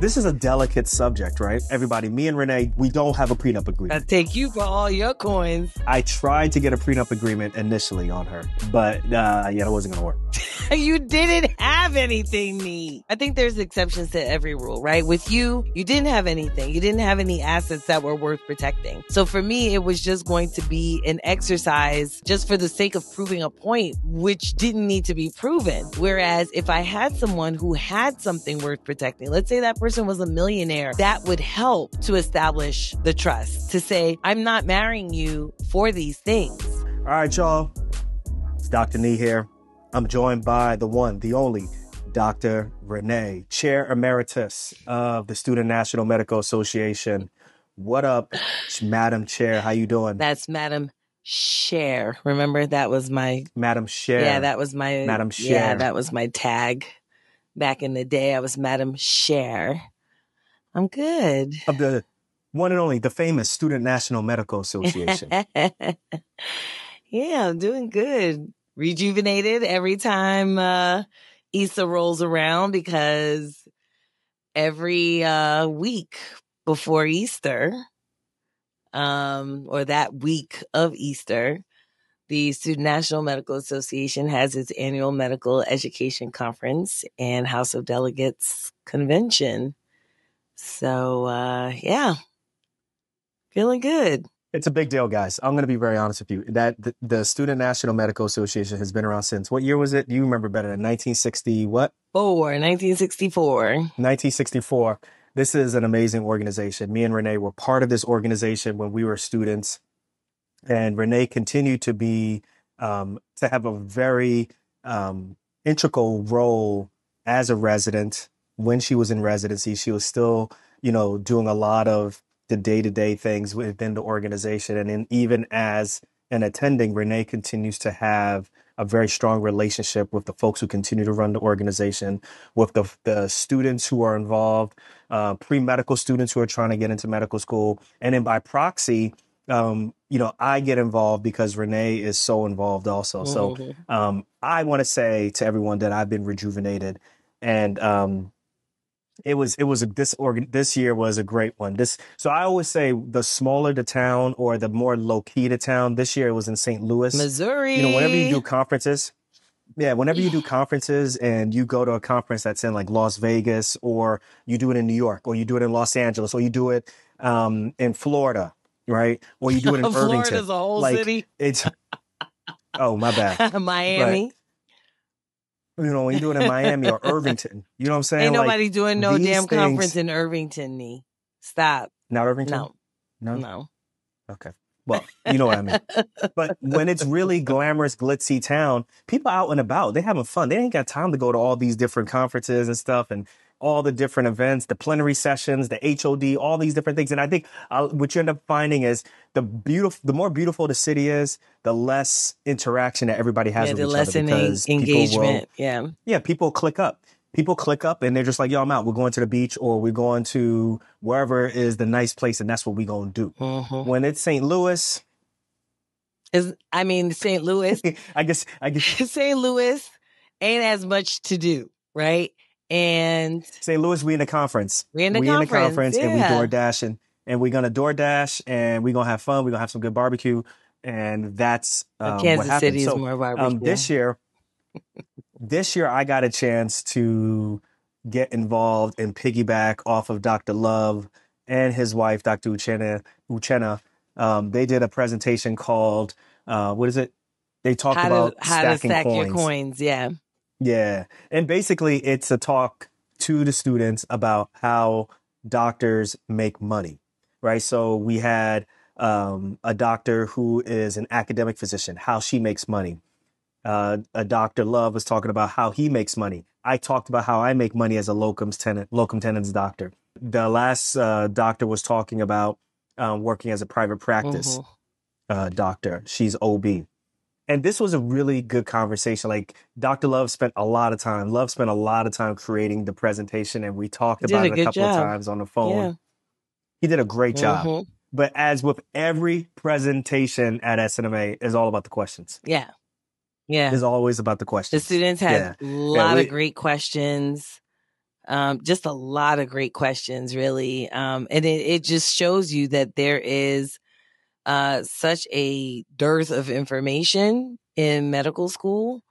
This is a delicate subject, right? Everybody, me and Renee, we don't have a prenup agreement. I take you for all your coins. I tried to get a prenup agreement initially on her, but it wasn't going to work. You didn't have anything, Nee. I think there's exceptions to every rule, right? With you, you didn't have anything. You didn't have any assets that were worth protecting. So for me, it was just going to be an exercise just for the sake of proving a point, which didn't need to be proven. Whereas if I had someone who had something worth protecting, let's say that person was a millionaire, that would help to establish the trust, to say, I'm not marrying you for these things. All right, y'all. It's Dr. Nee here. I'm joined by the one, the only, Dr. Renee, Chair Emeritus of the Student National Medical Association. What up, Madam Chair? How you doing? That's Madam Cher. Remember, that was my... Madam Cher. Yeah, that was my... Madam Cher. Yeah, that was my tag. Back in the day, I was Madam Cher. I'm good. Of the one and only, the famous Student National Medical Association. Yeah, I'm doing good. Rejuvenated every time Easter rolls around, because every week before Easter, or that week of Easter, the Student National Medical Association has its annual medical education conference and House of Delegates convention. So, yeah, feeling good. It's a big deal, guys. I'm going to be very honest with you. That the Student National Medical Association has been around since, what year was it? You remember better than 1960 what? 1964. 1964. This is an amazing organization. Me and Renee were part of this organization when we were students. And Renee continued to be, to have a very integral role as a resident. When she was in residency, she was still, doing a lot of the day-to-day things within the organization. And then even as an attending, Renee continues to have a very strong relationship with the folks who continue to run the organization, with the students who are involved, pre-medical students who are trying to get into medical school. And then by proxy, I get involved because Renee is so involved also. So I want to say to everyone that I've been rejuvenated, and this year was a great one. So I always say the smaller the town or the more low key the town. This year it was in St. Louis, Missouri. Whenever you do conferences. Yeah, whenever you do conferences and you go to a conference that's in like Las Vegas, or you do it in New York, or you do it in Los Angeles, or you do it in Florida, right? Or you do it in Irvington. Florida's a whole city. It's oh, my bad. Miami. But, when you do it in Miami or Irvington, you know what I'm saying? Ain't nobody doing no damn conference in Irvington, Nee. Stop. Not Irvington? No. Okay. Well, you know what I mean. But when it's really glamorous, glitzy town, people out and about, they having fun. They ain't got time to go to all these different conferences and stuff, and all the different events, the plenary sessions, the HOD, all these different things. And I think what you end up finding is the more beautiful the city is, the less interaction that everybody has with each other. The less engagement. People click up. People click up and they're just like, yo, I'm out. We're going to the beach, or we're going to wherever is the nice place, and that's what we're going to do. Mm-hmm. When it's St. Louis. St. Louis. I guess. St. Louis ain't as much to do, right? And St. Louis, we in the conference. We in the conference, and we DoorDash, and we're going to DoorDash, and we're going to have fun. We're going to have some good barbecue. And that's Kansas City is more barbecue. This year, I got a chance to get involved and piggyback off of Dr. Love and his wife, Dr. Uchenna. They did a presentation called, what is it? They talked about how to stack your coins. Yeah. Yeah. And basically, it's a talk to the students about how doctors make money, right? So we had a doctor who is an academic physician, how she makes money. A Dr. Love was talking about how he makes money. I talked about how I make money as a locum tenens doctor. The last doctor was talking about working as a private practice doctor. She's OB. And this was a really good conversation. Like, Dr. Love spent a lot of time creating the presentation, and we talked about it a couple of times on the phone. Yeah. He did a great job. But as with every presentation at SNMA, it's all about the questions. Yeah. Yeah. It's always about the questions. The students had a lot of great questions. Just a lot of great questions, really. And it just shows you that there is such a dearth of information in medical school,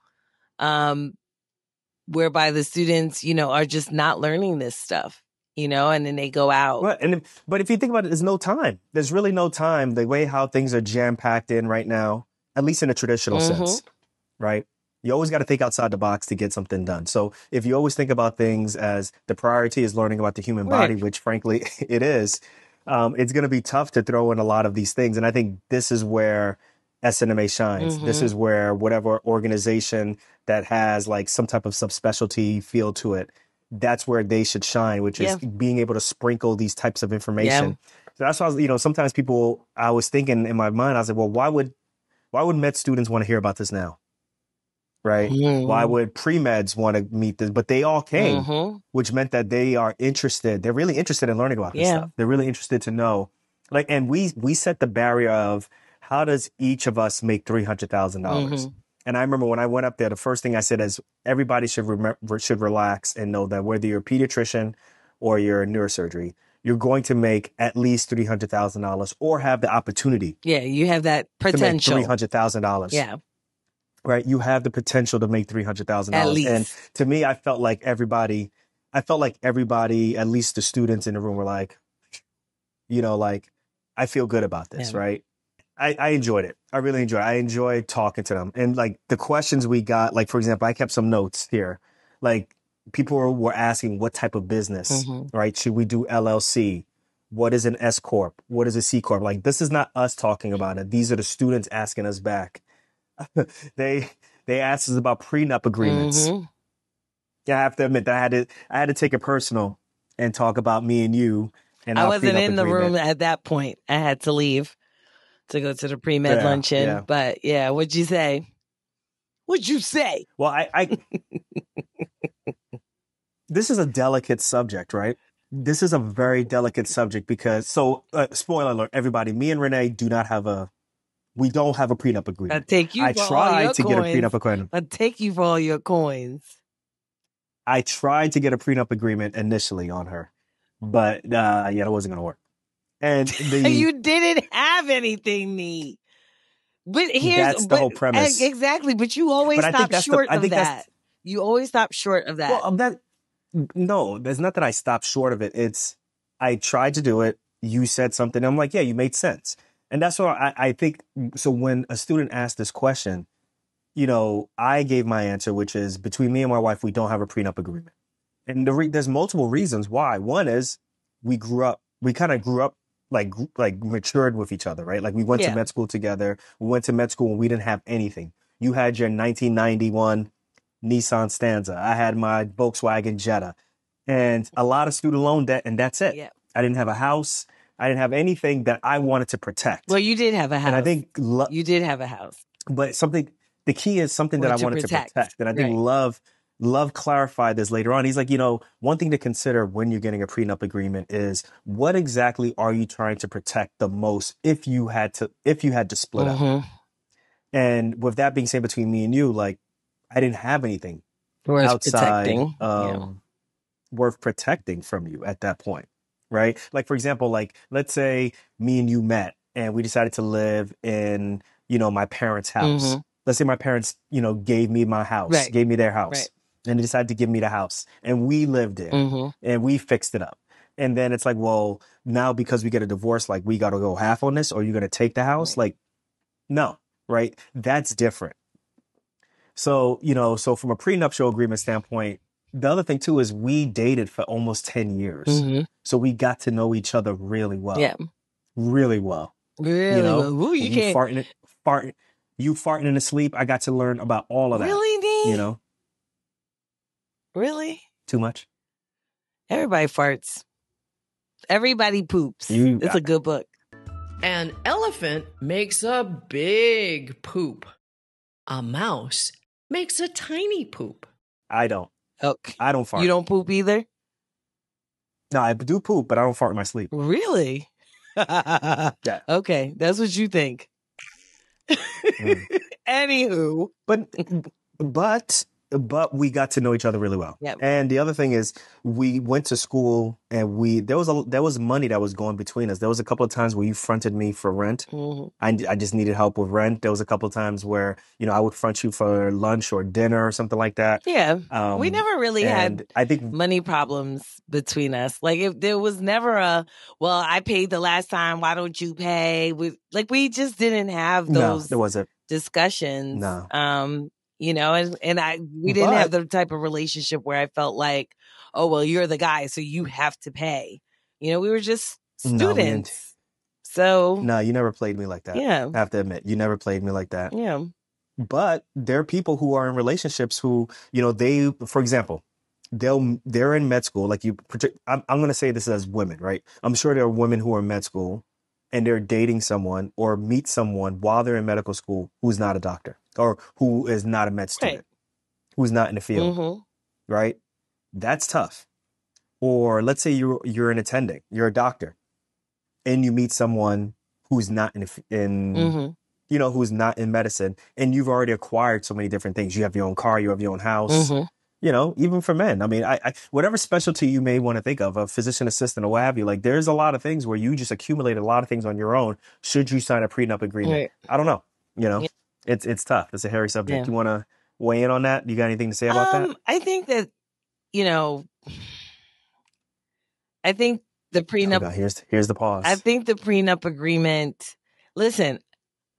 whereby the students, are just not learning this stuff, and then they go out. Well, but if you think about it, there's no time. There's really no time. The way how things are jam packed in right now, at least in a traditional sense, right? You always got to think outside the box to get something done. So if you always think about things as the priority is learning about the human body, which frankly it is, it's going to be tough to throw in a lot of these things. And I think this is where SNMA shines. This is where whatever organization that has like some type of subspecialty feel to it, that's where they should shine, which is being able to sprinkle these types of information. So that's why I was, sometimes I was thinking in my mind, I was like, well, why would med students want to hear about this now? Right? Why would premeds want to meet this? But they all came, which meant that they are interested. They're really interested in learning about this stuff. They're really interested to know. And we set the barrier of how does each of us make $300,000? And I remember when I went up there, the first thing I said is everybody should relax and know that whether you're a pediatrician or you're a neurosurgery, you're going to make at least $300,000 or have the opportunity. Yeah, you have that potential. To make $300,000. Yeah. Right. You have the potential to make $300,000. At least. And to me, I felt like everybody, at least the students in the room were like, I feel good about this. Right. I enjoyed it. I really enjoyed it. I enjoyed talking to them. And like the questions we got, like, for example, I kept some notes here. Like people were asking what type of business, right? Should we do LLC? What is an S Corp? What is a C Corp? Like, this is not us talking about it. These are the students asking us back. They asked us about prenup agreements. Yeah, I have to admit that I had to take it personal and talk about me and you. And I wasn't in the room at that point. I had to leave to go to the pre-med luncheon. Yeah. But yeah, what'd you say? What'd you say? Well, I this is a delicate subject, right? This is a very delicate subject because, spoiler alert, everybody, me and Renee we don't have a prenup agreement. I tried to get a prenup agreement. I'll take you for all your coins. I tried to get a prenup agreement initially on her, but that wasn't going to work. And you didn't have anything neat. But that's the whole premise. Exactly. But you always stop short of that. You always stop short of that. Well, no, there's not that I stopped short of it. It's I tried to do it. You said something. I'm like, yeah, you made sense. And that's why I think, so when a student asked this question, I gave my answer, which is between me and my wife, we don't have a prenup agreement. And there's multiple reasons why. One is we kind of grew up like matured with each other, right? Like we went to med school together. We went to med school and we didn't have anything. You had your 1991 Nissan Stanza. I had my Volkswagen Jetta and a lot of student loan debt. And that's it. Yeah. I didn't have a house. I didn't have anything that I wanted to protect. Well, you did have a house. And I think you did have a house. But the key is something that I wanted to protect. And I think Love clarified this later on. He's like, one thing to consider when you're getting a prenup agreement is what exactly are you trying to protect the most if you had to split up. And with that being said, between me and you, like I didn't have anything outside worth protecting from you at that point. Right. Like, for example, like, let's say me and you met and we decided to live in, my parents' house. Let's say my parents, gave me my house, gave me their house and they decided to give me the house and we lived in and we fixed it up. And then it's like, well, now because we get a divorce, like we got to go half on this or you're going to take the house. Like, no. Right. That's different. So, so from a prenuptial agreement standpoint, the other thing, too, is we dated for almost 10 years. So we got to know each other really well. Yeah. Really well. Really well. Ooh, you can't. You farting in the sleep, I got to learn about all of that. Really, Dee? Really? Too much? Everybody farts. Everybody poops. It's a good book. An elephant makes a big poop. A mouse makes a tiny poop. I don't. Okay. I don't fart. You don't poop either? No, I do poop, but I don't fart in my sleep. Really? Yeah. Okay, that's what you think. Anywho. But but we got to know each other really well. Yep. And the other thing is, we went to school, and there was money that was going between us. There was a couple of times where you fronted me for rent. Mm-hmm. I just needed help with rent. There was a couple of times where, I would front you for lunch or dinner or something like that. Yeah. We never really had I think money problems between us. Like, if there was never well, I paid the last time, why don't you pay? We just didn't have those there wasn't discussions. No. We didn't have the type of relationship where I felt like, oh, well, you're the guy, so you have to pay. We were just students. No, you never played me like that. Yeah. I have to admit, you never played me like that. Yeah. But there are people who are in relationships who, they, for example, they're in med school. Like I'm going to say this as women, right? I'm sure there are women who are in med school and they're dating someone or meet someone while they're in medical school who's not a doctor or who is not a med student, who's not in the field, right? That's tough. Or let's say you're an attending, you're a doctor, and you meet someone who's not who's not in medicine, and you've already acquired so many different things. You have your own car, you have your own house. Even for men. I mean, I whatever specialty you may want to think of, a physician assistant or what have you, like there's a lot of things where you just accumulate a lot of things on your own. Should you sign a prenup agreement? Right. I don't know. It's tough. It's a hairy subject. Yeah. You want to weigh in on that? You got anything to say about that? I think that, I think the prenup. Oh, here's the pause. I think the prenup agreement. Listen,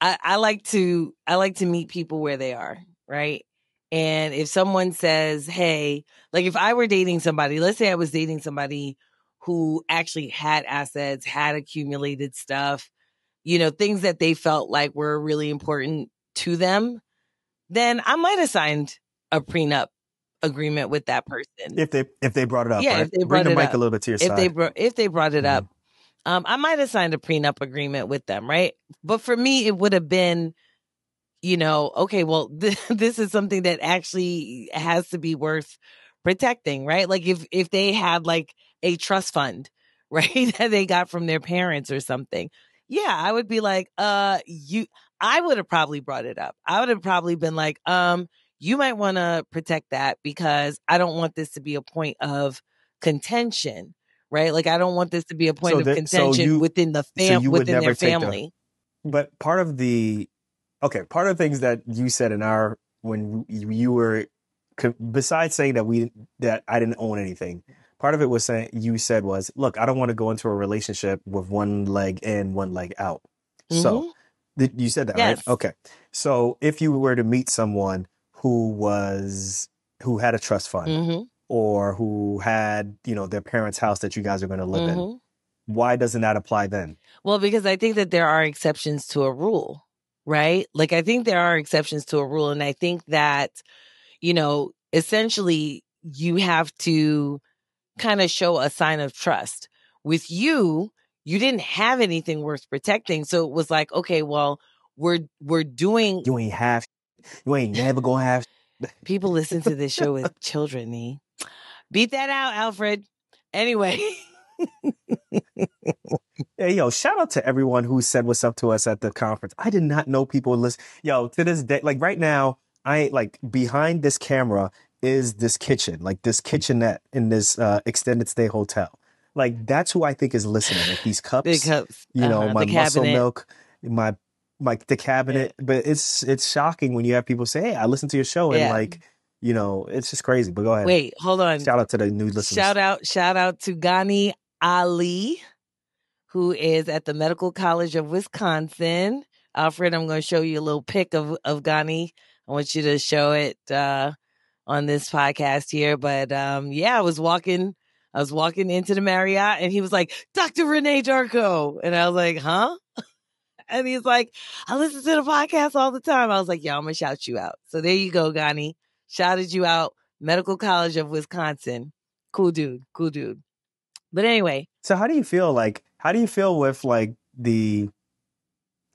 I like to meet people where they are, right? And if someone says, hey, like if I were dating somebody, let's say I was dating somebody who actually had assets, had accumulated stuff, things that they felt like were really important to them, then I might have signed a prenup agreement with that person. If they brought it up, yeah, right? If they bring brought the it mic up. a little bit to your if side. If they brought it up, I might have signed a prenup agreement with them, right? But for me, it would have been, okay, well, this is something that actually has to be worth protecting, right? Like if they had like a trust fund, right, that they got from their parents or something, yeah, I would be like, I would have probably brought it up. I would have probably been like, you might want to protect that because I don't want this to be a point of contention, right? Like I don't want this to be a point of contention within the within their family. But part of the things that you said when you were, besides saying that I didn't own anything, part of it was you said was, look, I don't want to go into a relationship with one leg in, one leg out. So you said that, yes. Right? Okay. So if you were to meet someone who had a trust fund or who had, their parents' house that you guys are going to live in, why doesn't that apply then? Well, because I think that there are exceptions to a rule. Right? Like, I think there are exceptions to a rule. And I think that, essentially you have to kind of show a sign of trust. With you didn't have anything worth protecting. So it was like, okay, well, we're doing. You ain't never gonna have. People listen to this show with children, Beat that out, Alfred. Anyway. Hey, yo, shout out to everyone who said what's up to us at the conference. I did not know people would listen. Yo, to this day, like right now, behind this camera is this kitchen, like this kitchenette in this extended stay hotel. Like that's who I think is listening. Like these cups, big cups, my muscle milk, the cabinet. Yeah. But it's shocking when you have people say, hey, I listened to your show and it's just crazy. But go ahead. Wait, hold on. Shout out to the new listeners. Shout out to Ghani Ali, who is at the Medical College of Wisconsin. Alfred, I'm going to show you a little pic of Ghani. I want you to show it on this podcast here. But I was walking into the Marriott and he was like, Dr. Renee Darko. And I was like, huh? And he's like, I listen to the podcast all the time. I was like, I'm going to shout you out. So there you go, Ghani. Shouted you out. Medical College of Wisconsin. Cool dude. But anyway. So how do you feel with like because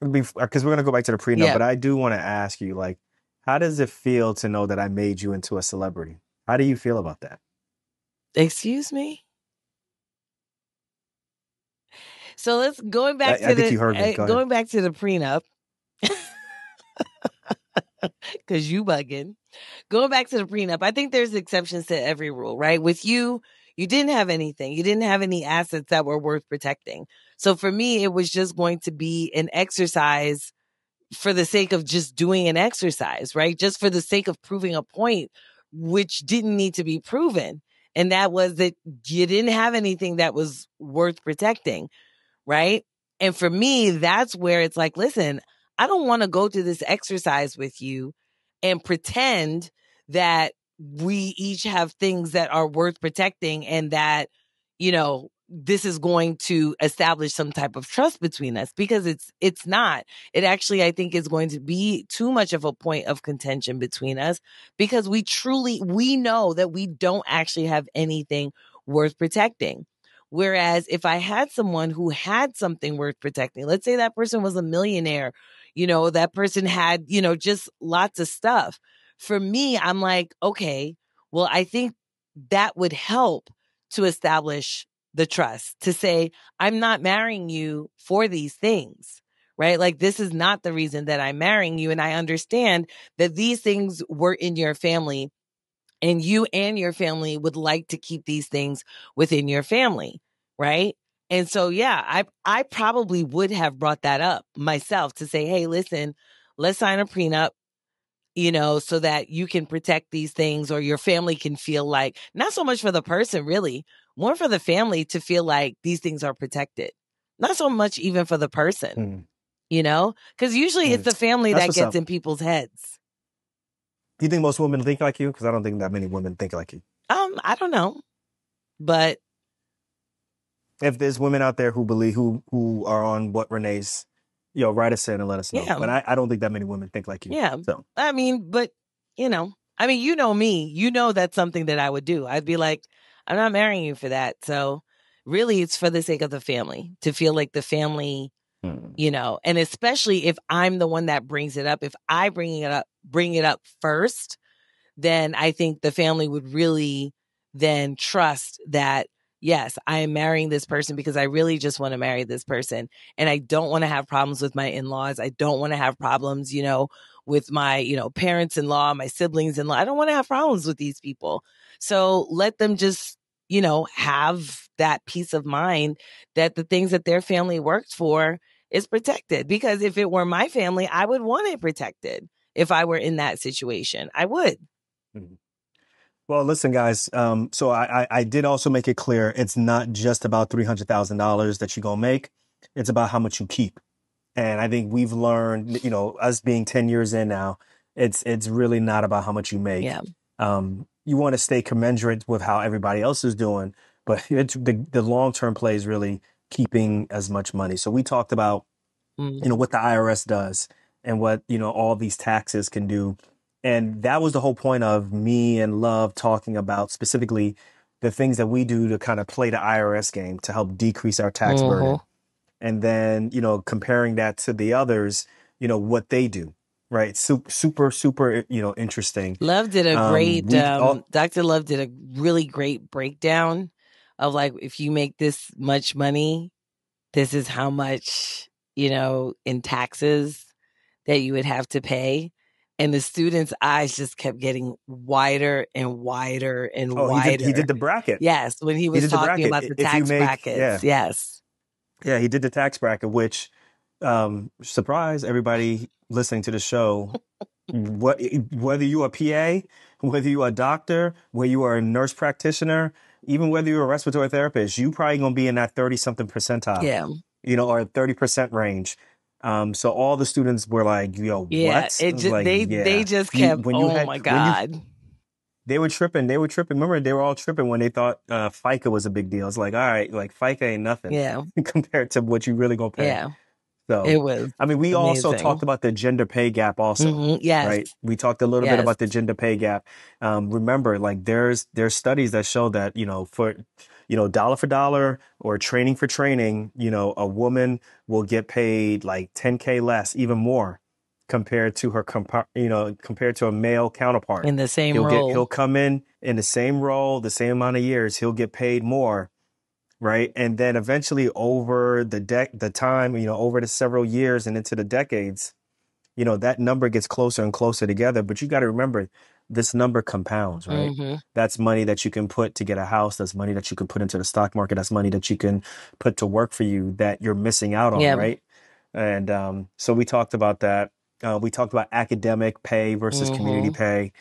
we're going to go back to the prenup, but I do want to ask you, like, how does it feel to know that I made you into a celebrity? How do you feel about that? Excuse me? So let's going back to the prenup. because you bugging. Going back to the prenup, I think there's exceptions to every rule, right? With you, you didn't have anything. You didn't have any assets that were worth protecting. So for me, it was just going to be an exercise for the sake of just doing an exercise, right? Just for the sake of proving a point, which didn't need to be proven. And that was that you didn't have anything that was worth protecting, right? And for me, that's where it's like, listen, I don't want to go through this exercise with you and pretend that we each have things that are worth protecting and that, this is going to establish some type of trust between us, because it's not. It actually, I think, is going to be too much of a point of contention between us, because we know that we don't actually have anything worth protecting. Whereas if I had someone who had something worth protecting, let's say that person was a millionaire, that person had, just lots of stuff. For me, I'm like, okay, well, I think that would help to establish the trust, to say, I'm not marrying you for these things, right? Like, this is not the reason that I'm marrying you. And I understand that these things were in your family, and you and your family would like to keep these things within your family, right? And so, yeah, I probably would have brought that up myself to say, hey, listen, let's sign a prenup, so that you can protect these things, or your family can feel like, not so much for the person, really, more for the family to feel like these things are protected. Not so much even for the person, because usually it's the family That's that what's gets up. in people's heads. Do you think most women think like you? Because I don't think that many women think like you. I don't know, but If there's women out there who believe who are on what Renee's, write us in and let us know. yeah. But I don't think that many women think like you. Yeah. So I mean, but you know me, that's something that I would do. I'd be like, I'm not marrying you for that. So really it's for the sake of the family, to feel like the family, and especially if I'm the one that brings it up, if I bring it up first, then I think the family would really then trust that, yes, I am marrying this person because I really just want to marry this person. And I don't want to have problems with my in-laws. I don't want to have problems, with my, parents-in-law, my siblings-in-law. I don't want to have problems with these people. So let them just, have that peace of mind that the things that their family worked for is protected. Because if it were my family, I would want it protected. If I were in that situation, I would. Well, listen, guys. So I did also make it clear it's not just about $300,000 that you're gonna make. It's about how much you keep. And I think we've learned, us being 10 years in now, it's really not about how much you make. Yeah. You want to stay commensurate with how everybody else is doing, but it's the long-term play is really keeping as much money. So we talked about, what the IRS does and what, all these taxes can do. And that was the whole point of me and Love talking about specifically the things that we do to kind of play the IRS game to help decrease our tax burden. And then, comparing that to the others, what they do, right? Super, super, interesting. Love did a great, Dr. Love did a really great breakdown of, like, if you make this much money, this is how much, in taxes that you would have to pay. And the students' eyes just kept getting wider and wider and wider. He did the bracket. Yes, when he was talking about the tax brackets. Yes. Yeah, he did the tax bracket, which, surprise everybody listening to the show, whether you are a PA, whether you are a doctor, whether you are a nurse practitioner, even whether you're a respiratory therapist, you probably going to be in that 30-something percentile. Yeah. Or 30% range. So all the students were like, what? They just kept, my God. They were tripping. Remember, they were all tripping when they thought FICA was a big deal. It's like, all right, like FICA ain't nothing compared to what you really going to pay. Yeah. So it was. I mean, we also talked about the gender pay gap also. Yes. Right. We talked a little bit about the gender pay gap. Remember, like there's studies that show that, for, dollar for dollar or training for training, a woman will get paid like 10K less, even more compared to her, compared to a male counterpart. In the same role. He'll come in the same role, the same amount of years, he'll get paid more. Right. And then eventually over the time, over the several years and into the decades, that number gets closer and closer together. But you got to remember, this number compounds, right? Mm-hmm. That's money that you can put to get a house. That's money that you can put into the stock market. That's money that you can put to work for you that you're missing out on, Yeah. right? And so we talked about that. We talked about academic pay versus community Mm-hmm.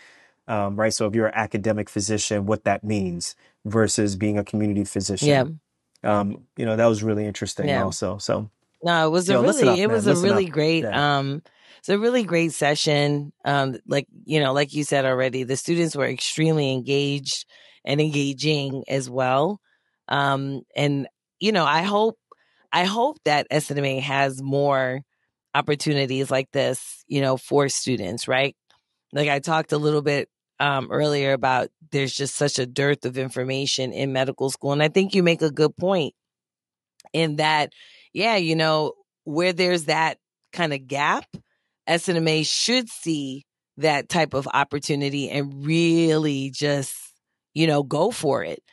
pay, right? So if you're an academic physician, what that means versus being a community Yeah. physician. That was really interesting Yeah. also. So, No, listen up, it man. was a Listen really up. great Yeah. it's a really great session. Like, like you said already, the students were extremely engaged and engaging as well. And I hope that SNMA has more opportunities like this, for students, right? Like I talked a little bit earlier about there's just such a dearth of information in medical school. And I think you make a good point in that, yeah, where there's that kind of gap, SNMA should see that type of opportunity and really just, go for it.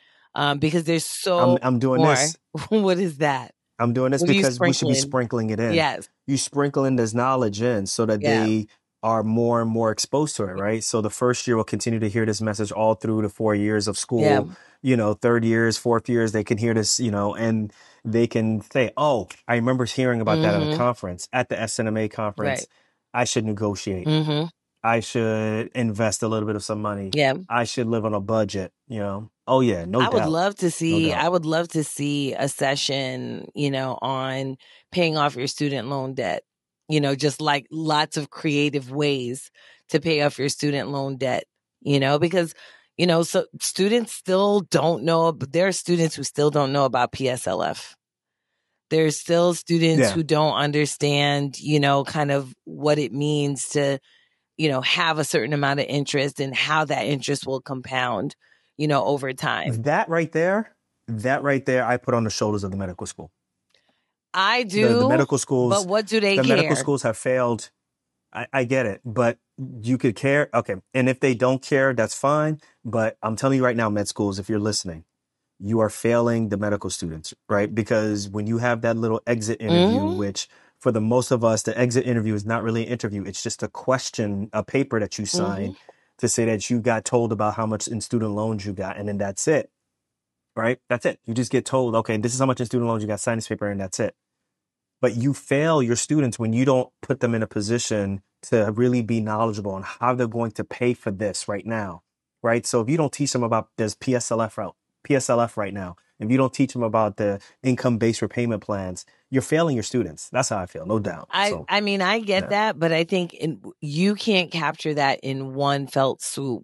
Because there's I'm so I'm doing more. this. What is that? I'm doing this What are you because we should be sprinkling? sprinkling it in. Yes. You sprinkling this knowledge in so that Yeah. they are more and more exposed to it, right? So the first year will continue to hear this message all through the 4 years of Yeah. school, third years, fourth years, they can hear this, and they can say, oh, I remember hearing about that at a Mm-hmm. conference, at the SNMA Right. conference. I should negotiate. Mm-hmm. I should invest a little bit of some money. Yeah. I should live on a budget. Oh yeah, no I would doubt. love to No see doubt. I would love to see a session, on paying off your student loan debt. Just like lots of creative ways to pay off your student loan debt, because so students still don't know, but there are students who still don't know about PSLF. There's still students Yeah. who don't understand, kind of what it means to, have a certain amount of interest and how that interest will compound, over time. That right there, I put on the shoulders of the medical school. I The do, medical but schools, what do they the medical care? schools have failed. I get it, but you could care. Okay. And if they don't care, that's fine. But I'm telling you right now, med schools, if you're listening, you are failing the medical students, right? Because when you have that little exit interview, Mm-hmm. which for the most of us, the exit interview is not really an interview. It's just a paper that you Mm-hmm. sign to say that you got told about how much in student loans you got. And then that's it, right? That's it. You just get told, okay, this is how much in student loans you got, sign this paper, and that's it. But you fail your students when you don't put them in a position to really be knowledgeable on how they're going to pay for this right now, right? So if you don't teach them about this PSLF right now, if you don't teach them about the income-based repayment plans, you're failing your students. That's how I feel, no doubt. So, I mean, I get yeah. that, but I think you can't capture that in one felt swoop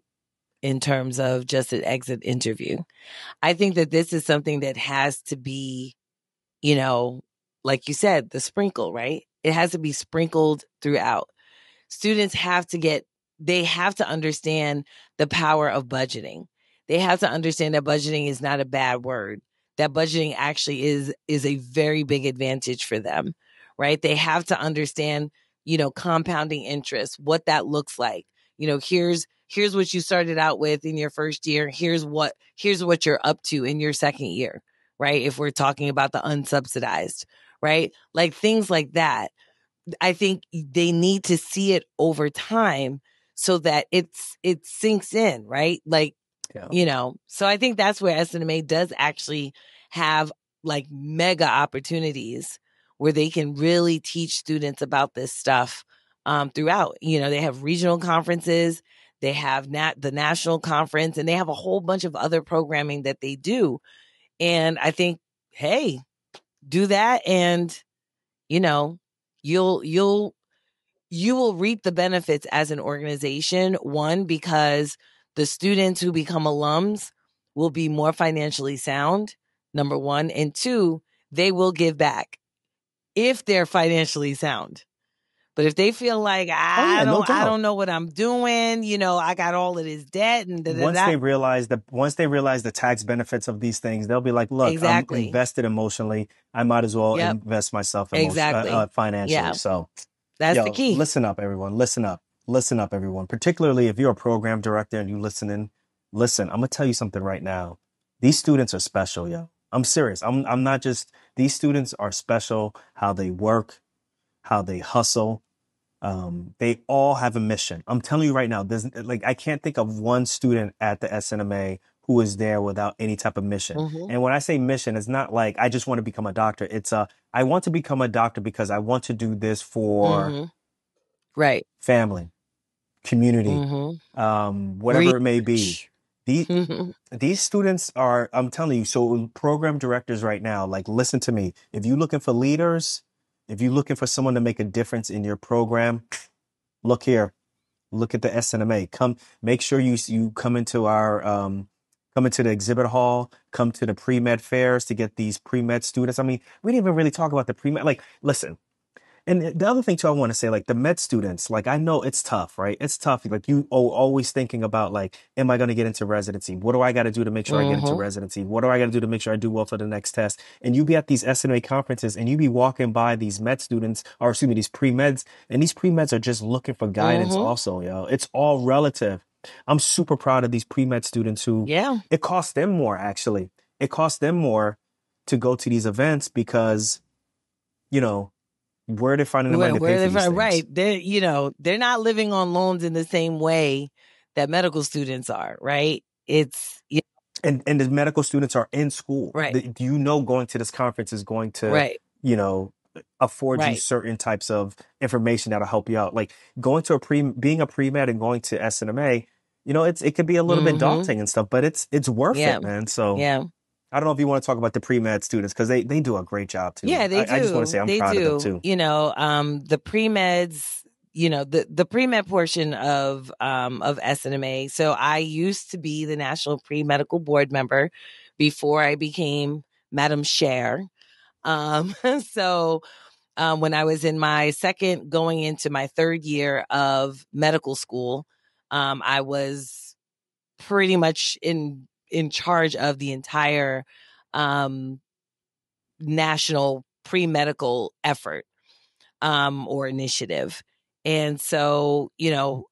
in terms of just an exit interview. I think that this is something that has to be, like you said, the sprinkle, right? It has to be sprinkled throughout. Students they have to understand the power of budgeting. They have to understand that budgeting is not a bad word. That budgeting actually is a very big advantage for them, right? They have to understand, compounding interest, what that looks like. Here's what you started out with in your first year. Here's what you're up to in your second year, right? If we're talking about the unsubsidized, right? Like things like that. I think they need to see it over time so that it sinks in, right? Like, Yeah. so I think that's where SNMA does actually have like mega opportunities where they can really teach students about this stuff throughout. They have regional conferences, they have the national conference, and they have a whole bunch of other programming that they do. And I think, hey, do that and you know, you'll you will reap the benefits as an organization. One, because the students who become alums will be more financially sound, number one. And two, they will give back if they're financially sound. But if they feel like Oh yeah, no I doubt. don't know what I'm doing, I got all of this debt and da da Once da. they realize the tax benefits of these things, they'll be like, look, I'm Exactly. invested emotionally. I might as well Yep. invest myself Exactly. financially. Yeah. So, That's the yo, key. listen up, everyone. Listen up, everyone. Particularly if you're a program director and you listening, listen, I'm gonna tell you something right now. These students are special, yo. I'm serious. I'm not just, these students are special, how they work, how they hustle, They all have a mission. I'm telling you right now, I can't think of one student at the SNMA who is there without any type of mission. Mm-hmm. And when I say mission, it's not like I just want to become a doctor. I want to become a doctor because I want to do this for Mm-hmm. Right. family, community, whatever it may be. Research. These students are, I'm telling you, so program directors right now, like, listen to me. If you're looking for leaders, if you're looking for someone to make a difference in your program, look here. Look at the SNMA. Come, make sure you come into come into the exhibit hall, come to the pre-med fairs to get these pre-med students. I mean, we didn't even really talk about the pre-med. Like, listen, and the other thing too, I want to say, like, the med students, like, I know it's tough, right? It's tough. Like, you always thinking about, like, am I going to get into residency? What do I got to do to make sure I get into residency? What do I got to do to make sure I do well for the next test? And you be at these SNMA conferences and you be walking by these med students, or excuse me, these pre-meds, and these pre-meds are just looking for guidance also, yo. It's all relative. I'm super proud of these pre-med students who, it costs them more, actually. It costs them more to go to these events because, you know, where they're finding the money to pay for these things. Right. They're not living on loans in the same way that medical students are, right? It's and the medical students are in school. Right. Do you know going to this conference is going to, you know, afford you certain types of information that'll help you out. Like going to being a pre-med and going to SNMA, you know, it could be a little bit daunting and stuff, but it's worth it, man. So I don't know if you want to talk about the pre-med students because they do a great job too. Yeah, they do. I just want to say I'm proud of them too. You know, the pre-meds, you know, the pre-med portion of SNMA. So I used to be the National Pre-Medical Board member before I became Madam Chair. So when I was in my second, going into my third year of medical school, I was pretty much in charge of the entire national pre-medical effort or initiative. And so, you know,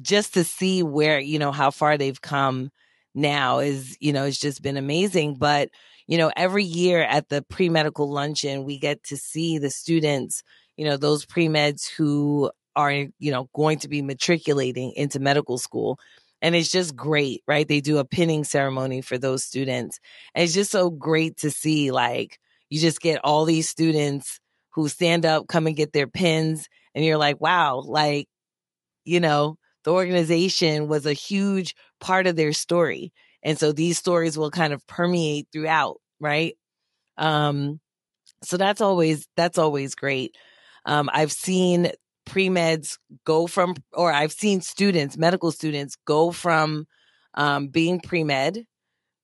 just to see where, you know, how far they've come now is, you know, it's just been amazing. But, you know, every year at the pre-medical luncheon, we get to see the students, you know, those pre-meds who are, you know, going to be matriculating into medical school. And it's just great, right? They do a pinning ceremony for those students. And it's just so great to see, like, you just get all these students who stand up, come and get their pins. And you're like, wow, like, you know, the organization was a huge part of their story. And so these stories will kind of permeate throughout, right? So that's always great. I've seen pre-meds go from, or I've seen students, medical students go from being pre-med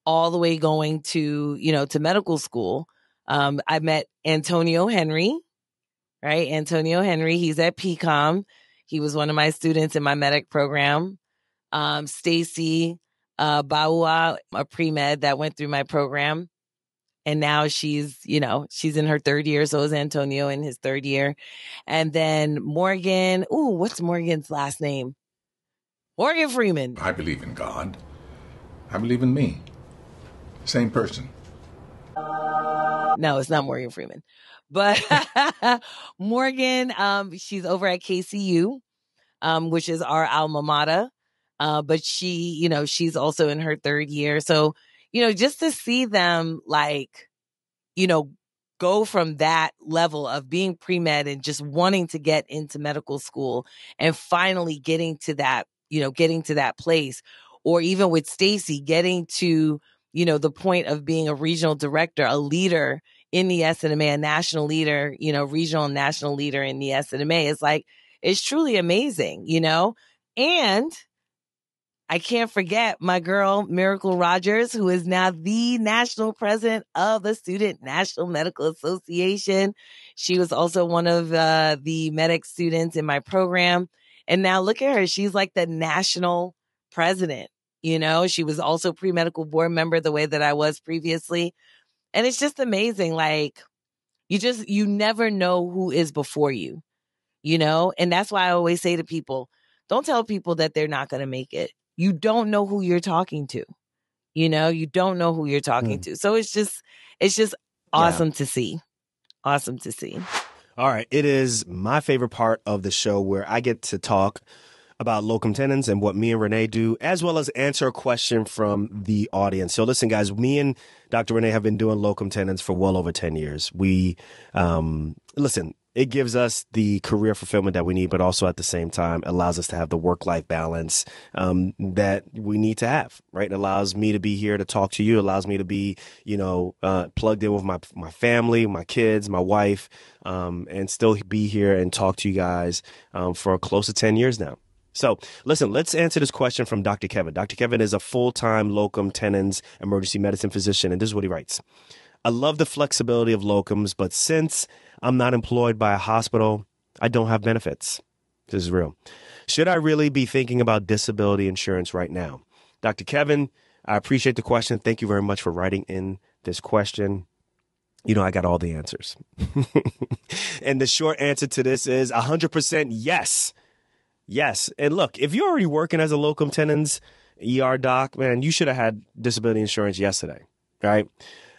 all the way going to, you know, to medical school. I met Antonio Henry, right? Antonio Henry, he's at PCOM. He was one of my students in my medic program. Stacy Baua, a pre-med that went through my program. And now she's, you know, she's in her third year. So is Antonio in his third year. And then Morgan, what's Morgan's last name? Morgan Freeman. I believe in God. I believe in me. Same person. No, it's not Morgan Freeman. But Morgan, she's over at KCU, which is our alma mater. But she, you know, she's also in her third year. So, you know, just to see them, like, you know, go from that level of being pre-med and just wanting to get into medical school and finally getting to that, you know, getting to that place, or even with Stacy getting to, you know, the point of being a regional director, a leader in the SNMA, a national leader, you know, regional and national leader in the SNMA. It's like, it's truly amazing, you know? And I can't forget my girl, Miracle Rogers, who is now the national president of the Student National Medical Association. She was also one of the medic students in my program. And now look at her. She's like the national president. You know, she was also pre-medical board member the way that I was previously. And it's just amazing. Like, you never know who is before you, you know? And that's why I always say to people, don't tell people that they're not going to make it. You don't know who you're talking to. You know, you don't know who you're talking to. So it's just awesome to see. Awesome to see. All right. It is my favorite part of the show where I get to talk about locum tenens and what me and Renee do, as well as answer a question from the audience. So listen, guys, me and Dr. Renee have been doing locum tenens for well over 10 years. Listen, it gives us the career fulfillment that we need, but also at the same time allows us to have the work-life balance that we need to have, right? It allows me to be here to talk to you. It allows me to be, plugged in with my family, my kids, my wife, and still be here and talk to you guys for close to 10 years now. So listen, let's answer this question from Dr. Kevin. Dr. Kevin is a full-time locum tenens emergency medicine physician, and this is what he writes. I love the flexibility of locums, but since I'm not employed by a hospital, I don't have benefits. This is real. Should I really be thinking about disability insurance right now? Dr. Kevin, I appreciate the question. Thank you very much for writing in this question. I got all the answers. And the short answer to this is 100% yes. Yes. And look, if you're already working as a locum tenens ER doc, man, you should have had disability insurance yesterday, right?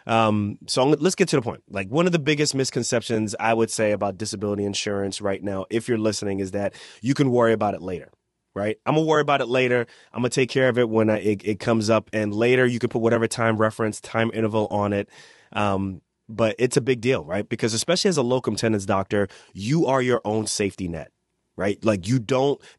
So let's get to the point. Like, one of the biggest misconceptions I would say about disability insurance right now, if you're listening, is that you can worry about it later, right? I'm going to worry about it later. I'm going to take care of it when it comes up, and later you can put whatever time interval on it. But it's a big deal, right? Because especially as a locum tenens doctor, you are your own safety net. Right? Like,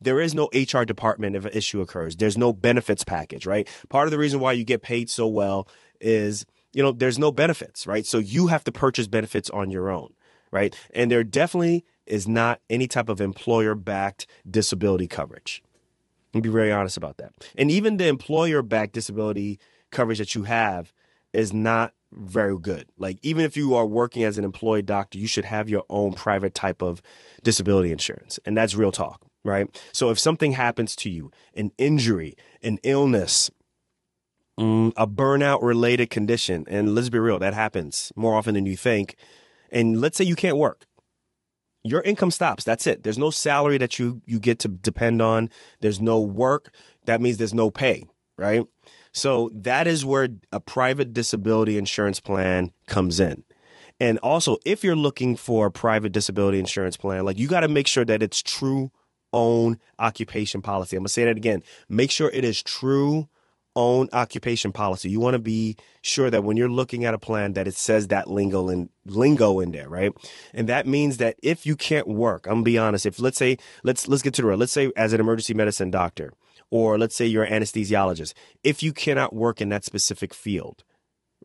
there is no HR department if an issue occurs. There's no benefits package, right? Part of the reason why you get paid so well is, there's no benefits, right? So you have to purchase benefits on your own, right? And there definitely is not any type of employer-backed disability coverage. I'll be very honest about that. And even the employer-backed disability coverage that you have is not very good. Like, even if you are working as an employed doctor, you should have your own private type of disability insurance. And that's real talk, right? So if something happens to you, an injury, an illness, a burnout related condition, and let's be real, that happens more often than you think. And let's say you can't work. Your income stops. That's it. There's no salary that you get to depend on. There's no work. That means there's no pay, right? So that is where a private disability insurance plan comes in. And also, if you're looking for a private disability insurance plan, like, you got to make sure that it's true own occupation policy. I'm going to say that again. Make sure it is true own occupation policy. You want to be sure that when you're looking at a plan that it says that lingo in there, right? And that means that if you can't work, I'm going to be honest, if let's get to the real. Let's say as an emergency medicine doctor, or let's say you're an anesthesiologist, if you cannot work in that specific field,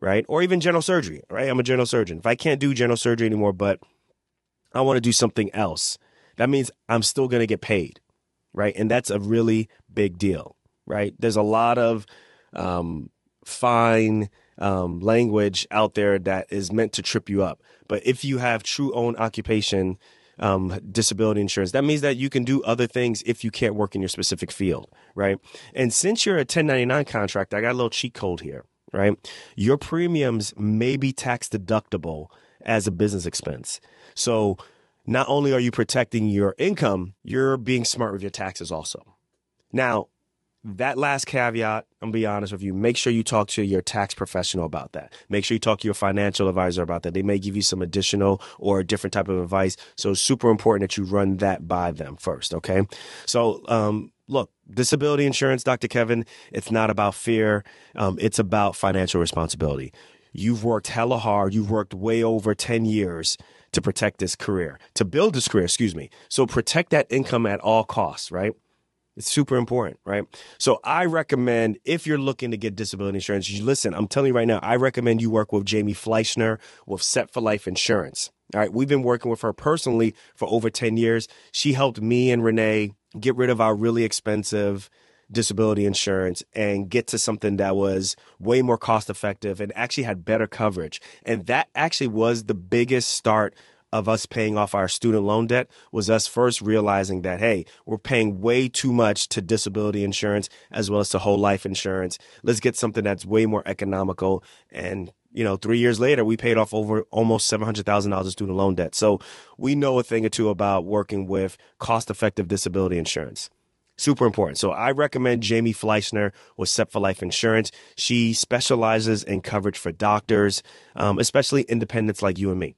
right? Or even general surgery, right? I'm a general surgeon. If I can't do general surgery anymore, but I want to do something else, that means I'm still going to get paid, right? And that's a really big deal, right? There's a lot of fine language out there that is meant to trip you up. But if you have true own occupation disability insurance, that means that you can do other things if you can't work in your specific field, right? And since you're a 1099 contractor, I got a little cheat code here, right? Your premiums may be tax deductible as a business expense. So not only are you protecting your income, you're being smart with your taxes also. Now, that last caveat, I'm going to be honest with you, make sure you talk to your tax professional about that. Make sure you talk to your financial advisor about that. They may give you some additional or different type of advice. So it's super important that you run that by them first, okay? So, look, disability insurance, Dr. Kevin, it's not about fear. It's about financial responsibility. You've worked hella hard. You've worked way over 10 years to protect this career, to build this career, So protect that income at all costs, right? It's super important, right? So I recommend, if you're looking to get disability insurance, listen, I'm telling you right now, I recommend you work with Jamie Fleischner with Set for Life Insurance. All right. We've been working with her personally for over 10 years. She helped me and Renee get rid of our really expensive disability insurance and get to something that was way more cost effective and actually had better coverage. And that actually was the biggest start of us paying off our student loan debt, was us first realizing that, hey, we're paying way too much to disability insurance as well as to whole life insurance. Let's get something that's way more economical. And, 3 years later, we paid off over almost $700,000 of student loan debt. So we know a thing or two about working with cost-effective disability insurance. Super important. So I recommend Jamie Fleischner with Set for Life Insurance. She specializes in coverage for doctors, especially independents like you and me.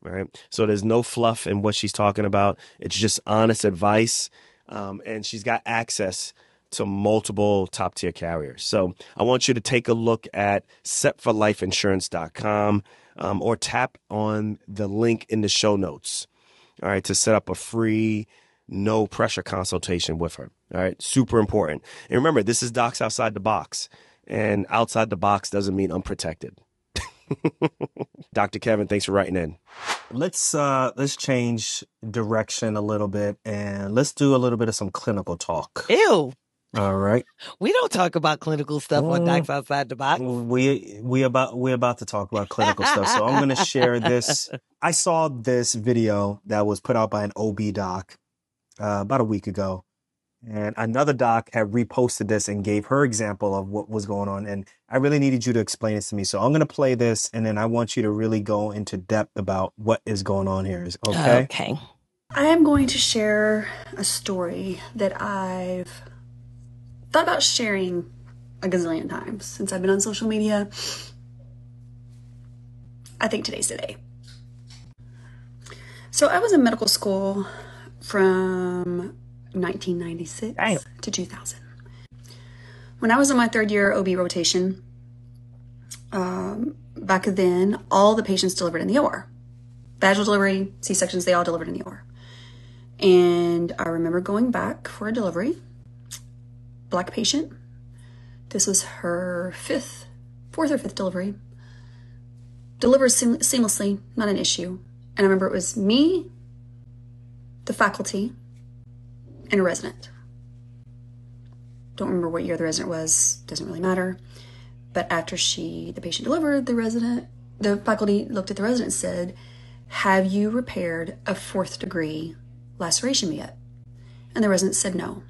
All right. So there's no fluff in what she's talking about. It's just honest advice. And she's got access to multiple top tier carriers. So I want you to take a look at setforlifeinsurance.com or tap on the link in the show notes. All right. To set up a free, no pressure consultation with her. All right. Super important. And remember, this is Docs Outside the Box. And outside the box doesn't mean unprotected. Dr. Kevin, thanks for writing in. Let's change direction a little bit and let's do a little bit of some clinical talk. Ew. All right. We don't talk about clinical stuff on Docs Outside the Box. We're about to talk about clinical stuff. So I'm going to share this. I saw this video that was put out by an OB doc about a week ago. And another doc had reposted this and gave her example of what was going on. And I really needed you to explain this to me. So I'm going to play this and then I want you to really go into depth about what is going on here. Okay? Okay. I am going to share a story that I've thought about sharing a gazillion times since I've been on social media. I think today's the day. So I was in medical school from 1996 to 2000. When I was in my third year OB rotation, back then, all the patients delivered in the OR. Vaginal delivery, C-sections, they all delivered in the OR. And I remember going back for a delivery. Black patient. This was her fourth or fifth delivery. Delivered seamlessly, not an issue. And I remember it was me, the faculty, and a resident. Don't remember what year the resident was, doesn't really matter. But after the patient delivered, the faculty looked at the resident and said, "Have you repaired a 4th degree laceration yet?" And the resident said no.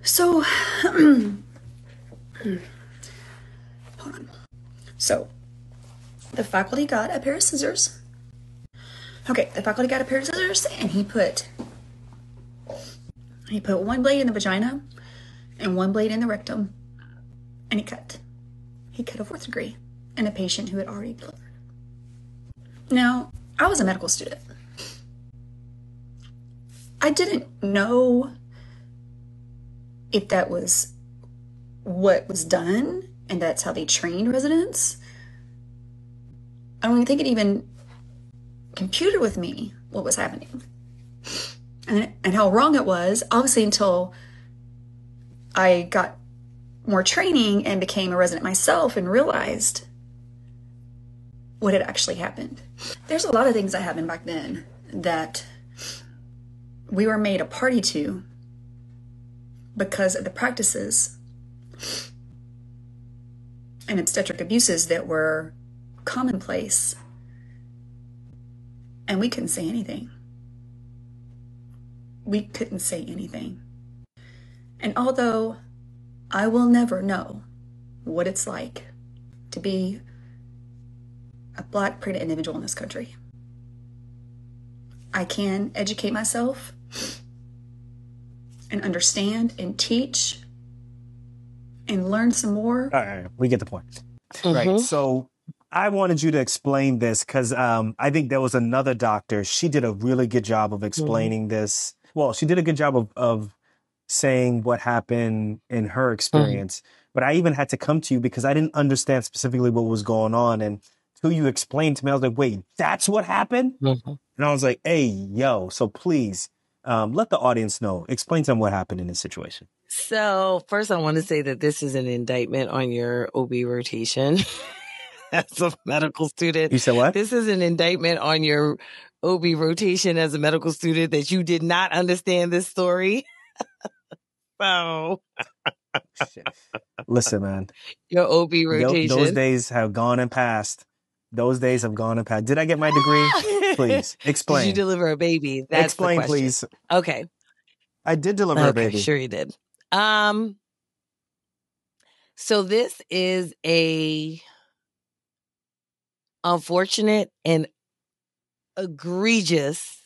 So, hold on. So, the faculty got a pair of scissors. Okay, the faculty got a pair of scissors and he put one blade in the vagina and one blade in the rectum and he cut a 4th degree in a patient who had already delivered. Now, I was a medical student. I didn't know if that was what was done and that's how they trained residents. I don't even think it even computed with me what was happening and how wrong it was, obviously, until I got more training and became a resident myself and realized what had actually happened. There's a lot of things that happened back then that we were made a party to because of the practices and obstetric abuses that were commonplace. And we couldn't say anything. We couldn't say anything. And although I will never know what it's like to be a Black pregnant individual in this country, I can educate myself and understand and teach and learn some more. All right, we get the point. Right. So I wanted you to explain this because I think there was another doctor. She did a really good job of explaining this. Well, she did a good job of saying what happened in her experience. But I even had to come to you because I didn't understand specifically what was going on. And until you explained to me, I was like, wait, that's what happened? And I was like, hey, yo, so please let the audience know. Explain to them what happened in this situation. So first I want to say that this is an indictment on your OB rotation. As a medical student. You said what? This is an indictment on your OB rotation as a medical student that you did not understand this story. So. Listen, man. Your OB rotation. Those days have gone and passed. Those days have gone and passed. Did I get my degree? Please, explain. Did you deliver a baby? That's explain, the question. please. Okay. I did deliver a baby. Sure you did. So this is a unfortunate and egregious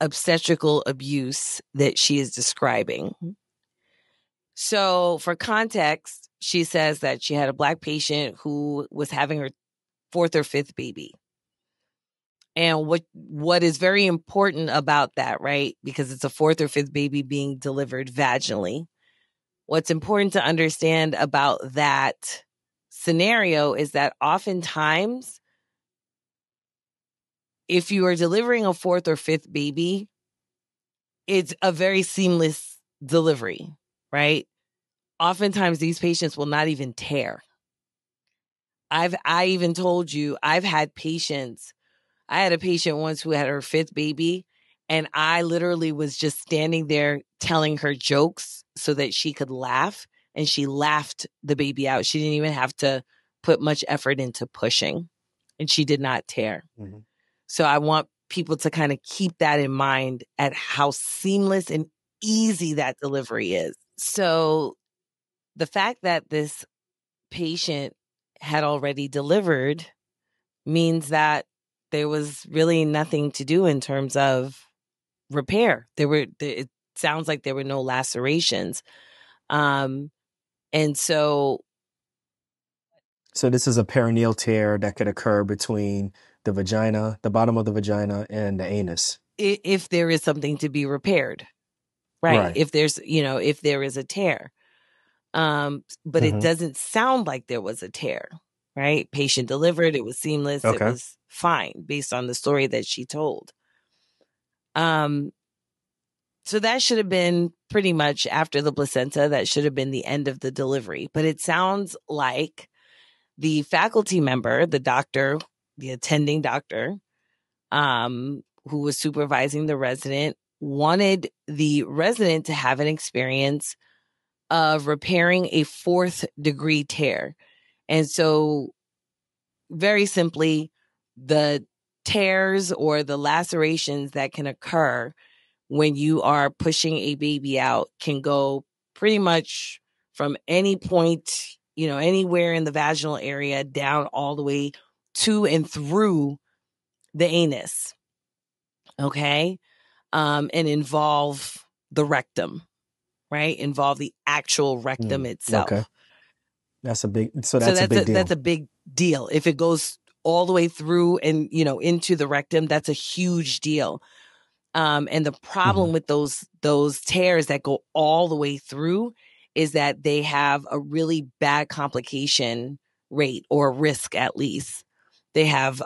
obstetrical abuse that she is describing. So for context, she says that she had a Black patient who was having her 4th or 5th baby. And what is very important about that, right? Because it's a 4th or 5th baby being delivered vaginally. What's important to understand about that scenario is that oftentimes, if you are delivering a 4th or 5th baby, it's a very seamless delivery, right? Oftentimes these patients will not even tear. I even told you, I had a patient once who had her 5th baby, and I literally was just standing there telling her jokes so that she could laugh, and she laughed the baby out. She didn't even have to put much effort into pushing, and she did not tear. Mm-hmm. So I want people to kind of keep that in mind at how seamless and easy that delivery is. So the fact that this patient had already delivered means that there was really nothing to do in terms of repair. It sounds like there were no lacerations. And so this is a perineal tear that could occur between the vagina, the bottom of the vagina, and the anus. If there is something to be repaired, right? If there is a tear. But it doesn't sound like there was a tear, right? Patient delivered, it was seamless, It was fine based on the story that she told. So that should have been pretty much after the placenta, that should have been the end of the delivery. But it sounds like the faculty member, the doctor, the attending doctor, who was supervising the resident, wanted the resident to have an experience of repairing a 4th degree tear. And so very simply, the tears or the lacerations that can occur when you are pushing a baby out can go pretty much from any point, anywhere in the vaginal area down all the way to and through the anus. Okay. And involve the rectum, right? Involve the actual rectum itself. Okay. That's a big deal. That's a big deal. If it goes all the way through and, into the rectum, that's a huge deal. And the problem with those tears that go all the way through is that they have a really bad complication rate, or risk at least. They have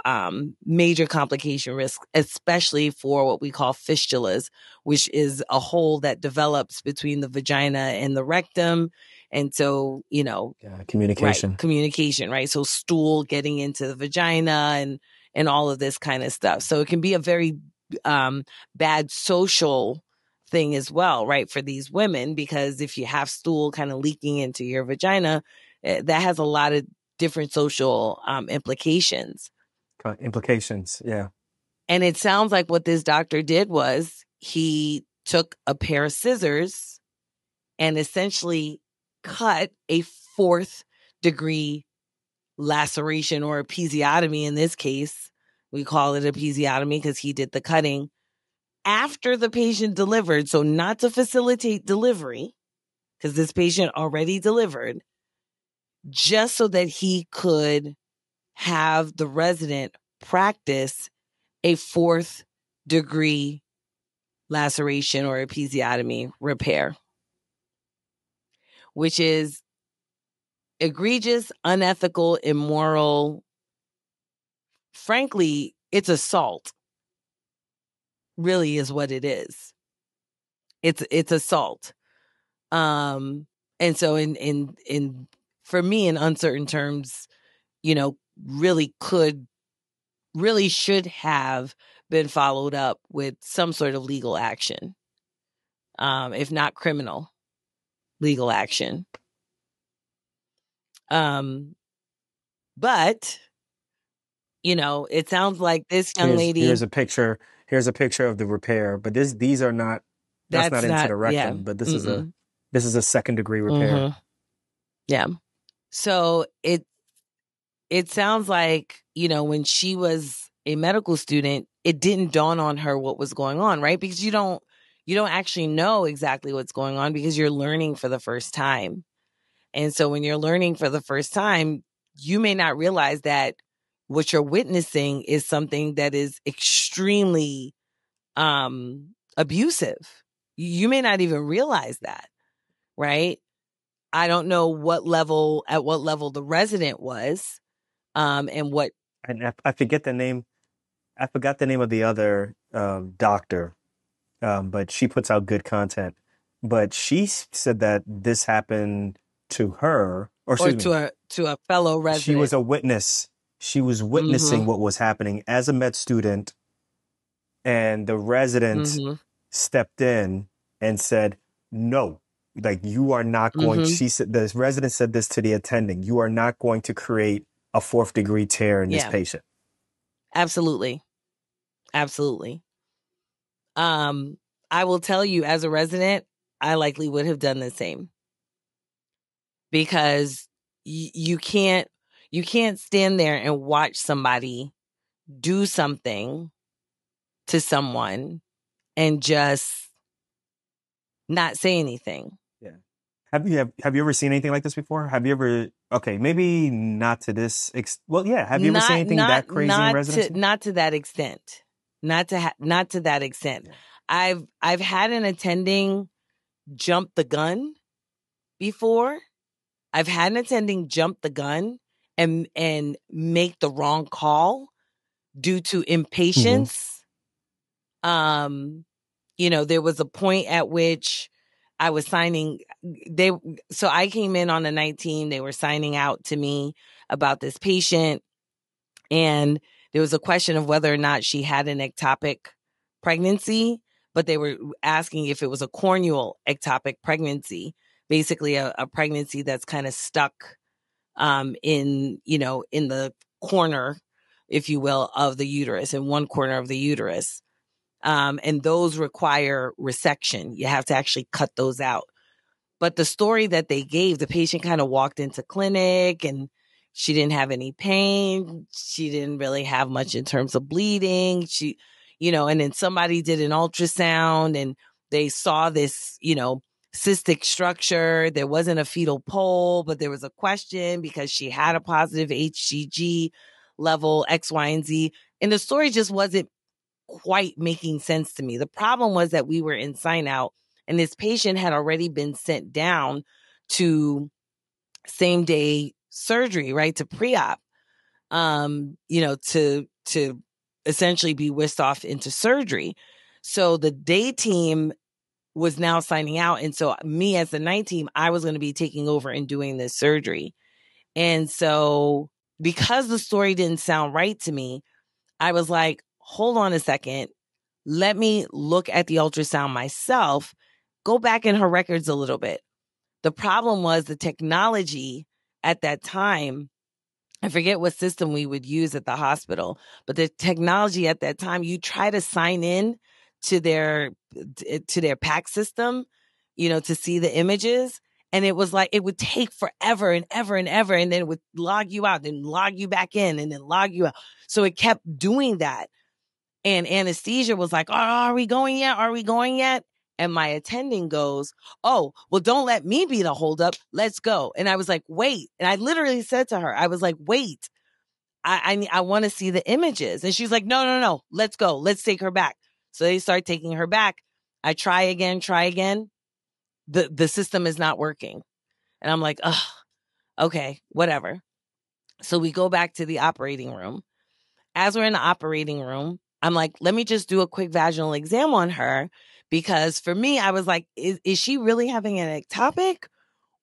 major complication risk, especially for what we call fistulas, which is a hole that develops between the vagina and the rectum. And so, communication, right? So stool getting into the vagina and all of this kind of stuff. So it can be a very bad social thing as well, right? For these women, because if you have stool kind of leaking into your vagina, that has a lot of different social implications. Yeah. And it sounds like what this doctor did was he took a pair of scissors and essentially cut a 4th degree laceration, or episiotomy in this case. We call it episiotomy because he did the cutting after the patient delivered. So not to facilitate delivery, because this patient already delivered, just so that he could have the resident practice a 4th degree laceration or episiotomy repair, which is egregious, unethical, immoral. Frankly, it's assault. Really is what it is. It's assault. And so in for me, in uncertain terms, really should have been followed up with some sort of legal action, if not criminal legal action. But it sounds like this young lady. Here's a picture of the repair, but these are not. That's not into the rectum, but this is a 2nd degree repair. Mm-hmm. Yeah. So it sounds like, when she was a medical student, it didn't dawn on her what was going on, right? Because you don't actually know exactly what's going on because you're learning for the first time. And so when you're learning for the first time, you may not realize that what you're witnessing is something that is extremely abusive. You may not even realize that, right? I don't know at what level the resident was, and what. And I forget the name. I forgot the name of the other doctor, but she puts out good content. But she said that this happened to her, or Or excuse me, to a fellow resident. she was a witness. She was witnessing what was happening as a med student, and the resident stepped in and said, "No, like you are not going." She said, the resident said this to the attending: "You are not going to create a 4th-degree tear in this patient." Absolutely. Absolutely. I will tell you, as a resident, I likely would have done the same, because you can't stand there and watch somebody do something to someone and just not say anything. Yeah. Have you ever seen anything like this before? Have you ever? Okay, maybe not to this. Well, yeah. Have you ever seen anything that crazy in residency? Not to that extent. Not to that extent. Yeah. I've had an attending jump the gun before. I've had an attending jump the gun and make the wrong call due to impatience. There was a point at which I was signing. So I came in on the night team. They were signing out to me about this patient, and there was a question of whether or not she had an ectopic pregnancy, but they were asking if it was a corneal ectopic pregnancy, basically a pregnancy that's kind of stuck in the corner, if you will, of the uterus, in one corner of the uterus. And those require resection. You have to actually cut those out. But the story that they gave, the patient kind of walked into clinic and she didn't have any pain. She didn't really have much in terms of bleeding. And then somebody did an ultrasound and they saw this, cystic structure. There wasn't a fetal pole, but there was a question because she had a positive HCG level X, Y, and Z. And the story just wasn't quite making sense to me. The problem was that we were in sign out and this patient had already been sent down to same day surgery, right? To pre-op, to essentially be whisked off into surgery. So the day team was now signing out. And so me as the night team, I was going to be taking over and doing this surgery. And so because the story didn't sound right to me, I was like, hold on a second. Let me look at the ultrasound myself, go back in her records a little bit. The problem was the technology at that time. I forget what system we would use at the hospital, but the technology at that time, you try to sign in to their PAC system, to see the images. And it was like, it would take forever and ever and ever. And then it would log you out, then log you back in and then log you out. So it kept doing that. And anesthesia was like, oh, are we going yet? Are we going yet? And my attending goes, oh, well, don't let me be the holdup. Let's go. And I was like, wait. And I literally said to her, I was like, wait, I want to see the images. And she's like, no, let's go. Let's take her back. So they start taking her back. I try again. The system is not working. And I'm like, oh, okay, whatever. So we go back to the operating room. As we're in the operating room, I'm like, let me just do a quick vaginal exam on her. Because for me, I was like, is she really having an ectopic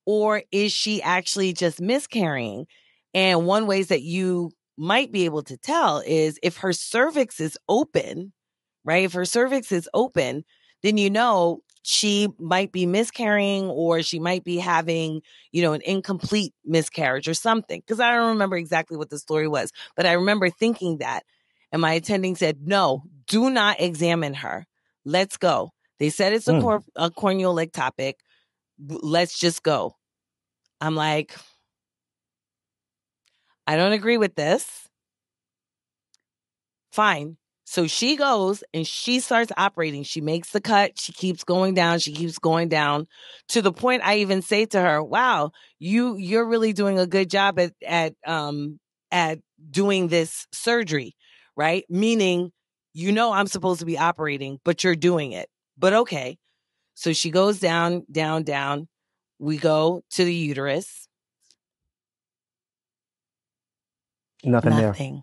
or is she actually just miscarrying? And one ways that you might be able to tell is if her cervix is open, right? If her cervix is open, then she might be miscarrying or she might be having, an incomplete miscarriage or something. Because I don't remember exactly what the story was, but I remember thinking that. And my attending said, no, do not examine her. Let's go. They said it's a corneal ectopic. Let's just go. I'm like, I don't agree with this. Fine. So she goes and she starts operating. She makes the cut. She keeps going down. She keeps going down to the point I even say to her, wow, you're really doing a good job at doing this surgery, right? Meaning, I'm supposed to be operating, but you're doing it. But okay. So she goes down, down, down. We go to the uterus. Nothing there. Nothing.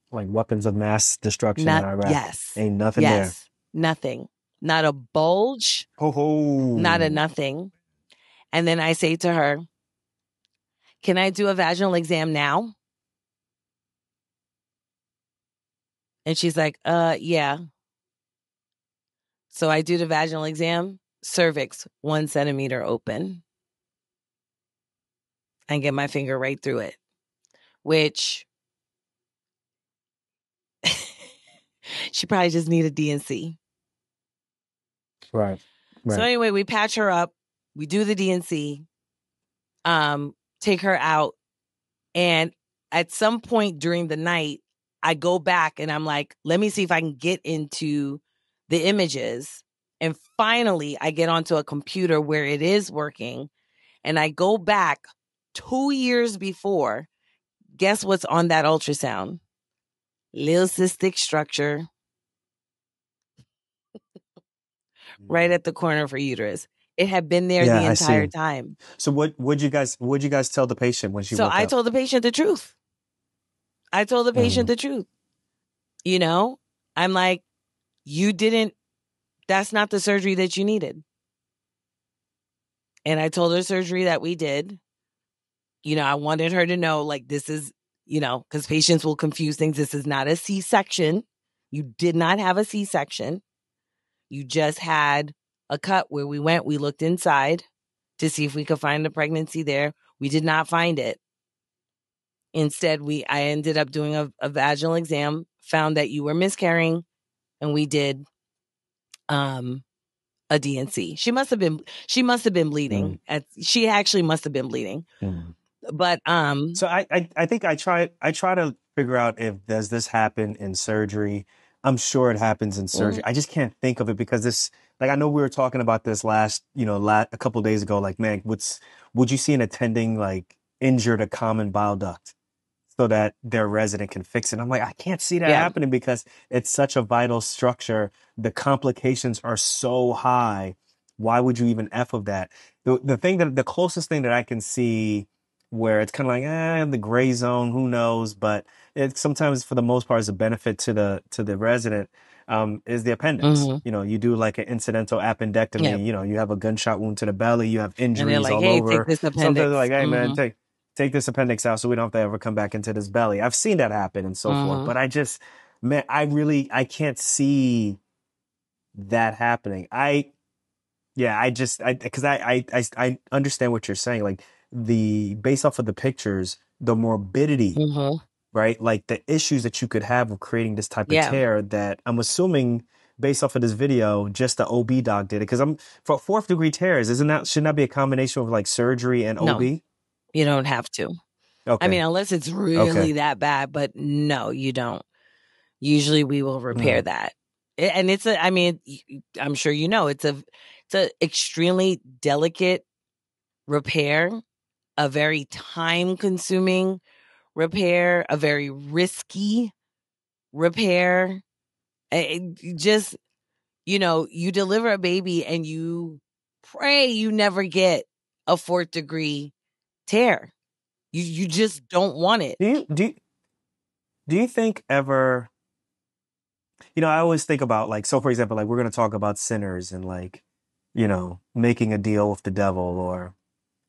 Like weapons of mass destruction in Iraq. Yes. Ain't nothing there. Yes. Nothing. Not a bulge. Ho ho. Not a nothing. And then I say to her, can I do a vaginal exam now? And she's like, yeah. So I do the vaginal exam, cervix 1 centimeter open. And get my finger right through it, which she probably just needed DNC. Right. So anyway, we patch her up. We do the DNC, take her out. And at some point during the night, I go back and I'm like, let me see if I can get into the images. And finally, I get onto a computer where it is working. And I go back 2 years before. Guess what's on that ultrasound? Little cystic structure right at the corner of her uterus. It had been there the entire time. So what'd you guys tell the patient when she woke up? So I told the patient the truth. I told the patient the truth. I'm like, that's not the surgery that you needed. And I told her surgery that we did. I wanted her to know, like, this is, because patients will confuse things. This is not a C-section. You did not have a C-section. You just had a cut where we looked inside to see if we could find a pregnancy there. We did not find it. Instead, I ended up doing a vaginal exam, found that you were miscarrying, and we did a DNC. She must have been bleeding. She actually must have been bleeding. But so I think I try to figure out if does this happen in surgery. I'm sure it happens in surgery. I just can't think of it because this, like, I know we were talking about this a couple of days ago. Like, man, would you see an attending like injured a common bile duct so that their resident can fix it? I'm like, I can't see that happening because it's such a vital structure. The complications are so high. Why would you even F of that? The closest thing that I can see where it's kind of like, the gray zone, who knows? But it sometimes, for the most part, is a benefit to the resident, is the appendix. You do like an incidental appendectomy. You have a gunshot wound to the belly. You have injuries all over. Take this appendix. Sometimes they're like, hey, man, take this appendix out so we don't have to ever come back into this belly. I've seen that happen and so forth. But I can't see that happening. Because I understand what you're saying. Like, based off of the pictures, the morbidity, right? Like the issues that you could have with creating this type of tear that I'm assuming based off of this video, just the OB doc did it. Because for 4th degree tears, shouldn't that be a combination of like surgery and OB? No, you don't have to. Okay. I mean, unless it's really that bad, but no, you don't. Usually we will repair that. And I'm sure it's a extremely delicate repair, a very time-consuming repair, a very risky repair. You deliver a baby and you pray you never get a 4th degree tear. You just don't want it. Do you think ever, I always think about, like, so for example, like we're going to talk about sinners and like, making a deal with the devil, or,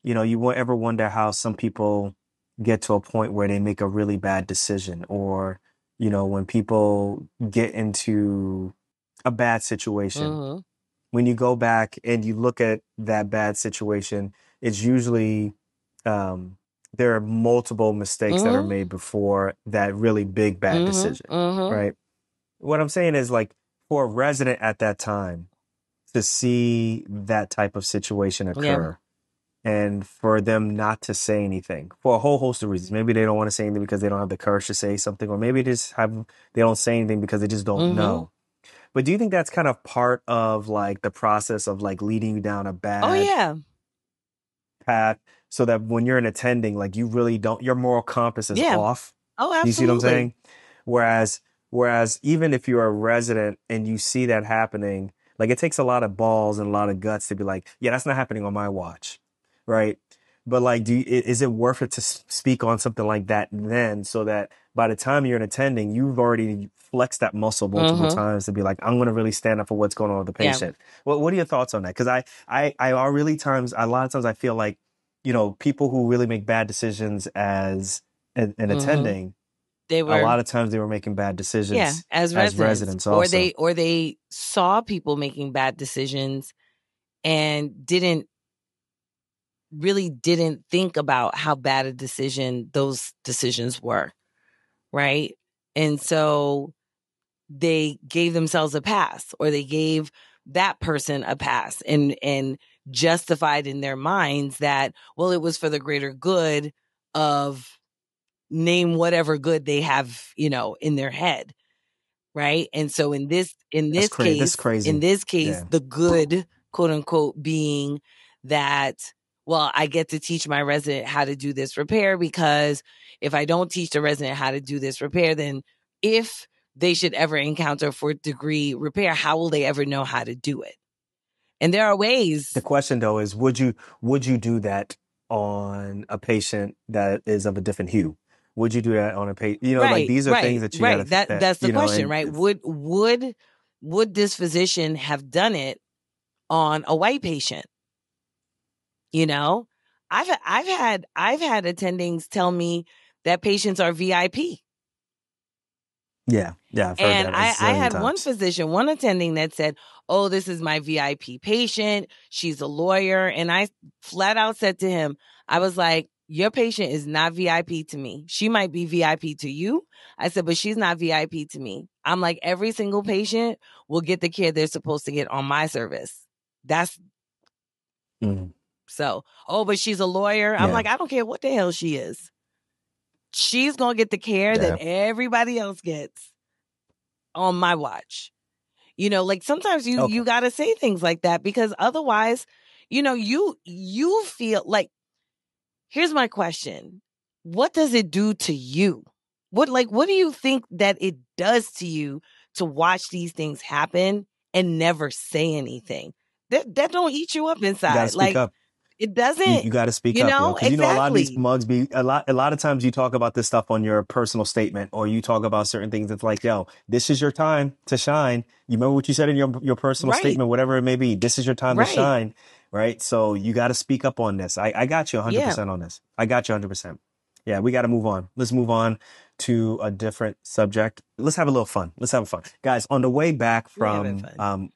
you ever wonder how some people get to a point where they make a really bad decision, or, when people get into a bad situation, when you go back and you look at that bad situation, it's usually, there are multiple mistakes that are made before that really big bad decision, right? What I'm saying is, like, for a resident at that time to see that type of situation occur, and for them not to say anything for a whole host of reasons. Maybe they don't want to say anything because they don't have the courage to say something, or maybe they don't say anything because they just don't Mm-hmm. know. But do you think that's kind of part of like the process of like leading you down a Oh bad yeah. path, so that when you're an attending, like you really don't, your moral compass is Yeah. off? Oh, Do you see what I'm absolutely. saying? Whereas, even if you're a resident and you see that happening, like it takes a lot of balls and a lot of guts to be like, yeah, that's not happening on my watch, right? But like, is it worth it to speak on something like that then, so that by the time you're an attending, you've already flexed that muscle multiple Mm-hmm. times to be like, I'm going to really stand up for what's going on with the Yeah. patient. What are your thoughts on that? Because I are really times, a lot of times I feel like, people who really make bad decisions as an Mm-hmm. attending, They a were, lot of times they were making bad yeah, decisions as as residents, residents or also. they saw people making bad decisions and didn't think about how bad a decision those decisions were, right? And so they gave themselves a pass, or they gave that person a pass, and justified in their minds that, well, it was for the greater good of, name whatever good they have, in their head, right? And so in this That's crazy. That's crazy. Yeah. the good, quote unquote, being that, well, I get to teach my resident how to do this repair, because if I don't teach the resident how to do this repair, then if they should ever encounter fourth degree repair, how will they ever know how to do it? And there are The ways. question though is, would you do that on a patient that is of a different hue? Would you do that on a patient? Like Right, these are things right, that you got right. to, That's the question, and right? Would this physician have done it on a white patient? You know, I've had attendings tell me that patients are VIP. yeah, yeah, I've heard And that a I zillion had one times. physician, one attending that said, "Oh, this is my VIP patient. She's a lawyer." And I flat out said to him, I was like, "Your patient is not VIP to me. She might be VIP to you." I said, "But she's not VIP to me." I'm like, every single patient will get the care they're supposed to get on my service. That's Mhm. so, "Oh, but she's a lawyer." I'm Yeah, like, I don't care what the hell she is. She's going to get the care that yeah, everybody else gets on my watch. Like sometimes okay. you got to say things like that, because otherwise, you feel like, here's my question. What does it do to you? What do you think that it does to you to watch these things happen and never say anything? That don't eat you up You got to inside. speak Like, up. it You doesn't, got to speak up, yo, because a lot of these exactly. mugs a lot of times you talk about this stuff on your personal statement, or you talk about certain things. It's like, yo, this is your time to shine. You remember what you said in your personal Right. statement, whatever it may be. This is your time to Right. shine, right? So you got to speak up on this. I got you Yeah. 100% on this. I got you 100%. Yeah, we got to move on. Let's move on to a different subject. Let's have a little fun. Let's have fun, guys. On the way back We're having fun.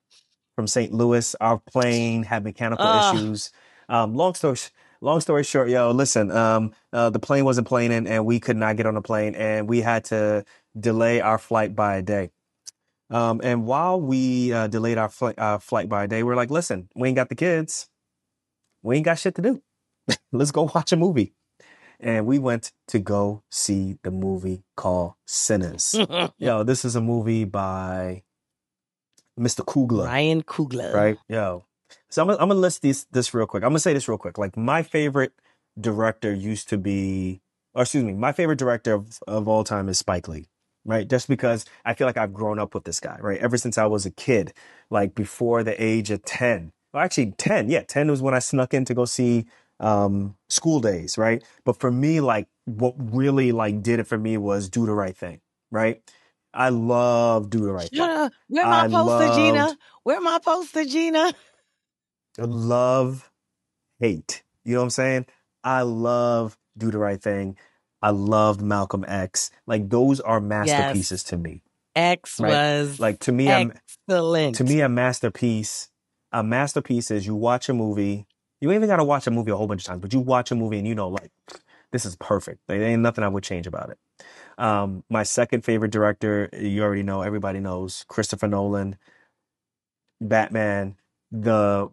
from St. Louis. Our plane had mechanical Uh, issues. Long story short, yo, listen, the plane wasn't planing and we could not get on the plane, and we had to delay our flight by a day. And while we delayed our flight by a day, we're like, listen, we ain't got the kids. We ain't got shit to do. Let's go watch a movie. And we went to go see the movie called Sinners. Yo, this is a movie by Mr. Coogler, Ryan Coogler. right? Yo. So I'm gonna list this real quick. I'm gonna say this real quick. Like, my favorite director used to be, or excuse me, my favorite director of all time is Spike Lee, right? Just because I feel like I've grown up with this guy, right? Ever since I was a kid, like before the age of 10. Well, actually 10. Yeah, 10 was when I snuck in to go see School Days, right? But for me, like what really like did it for me was Do the Right Thing, right? I love Do the Right Shut Thing. up. Where my I poster, loved Gina? Where my poster, Gina? love, hate. You know what I'm saying? I love Do the Right Thing. I loved Malcolm X. Like, those are Yes. masterpieces to me, X right? was Like, excellent. a masterpiece. A masterpiece is, you watch a movie. You ain't even got to watch a movie a whole bunch of times, but you watch a movie and like, this is perfect. There ain't nothing I would change about it. My second favorite director, you already know, everybody knows, Christopher Nolan. Batman, the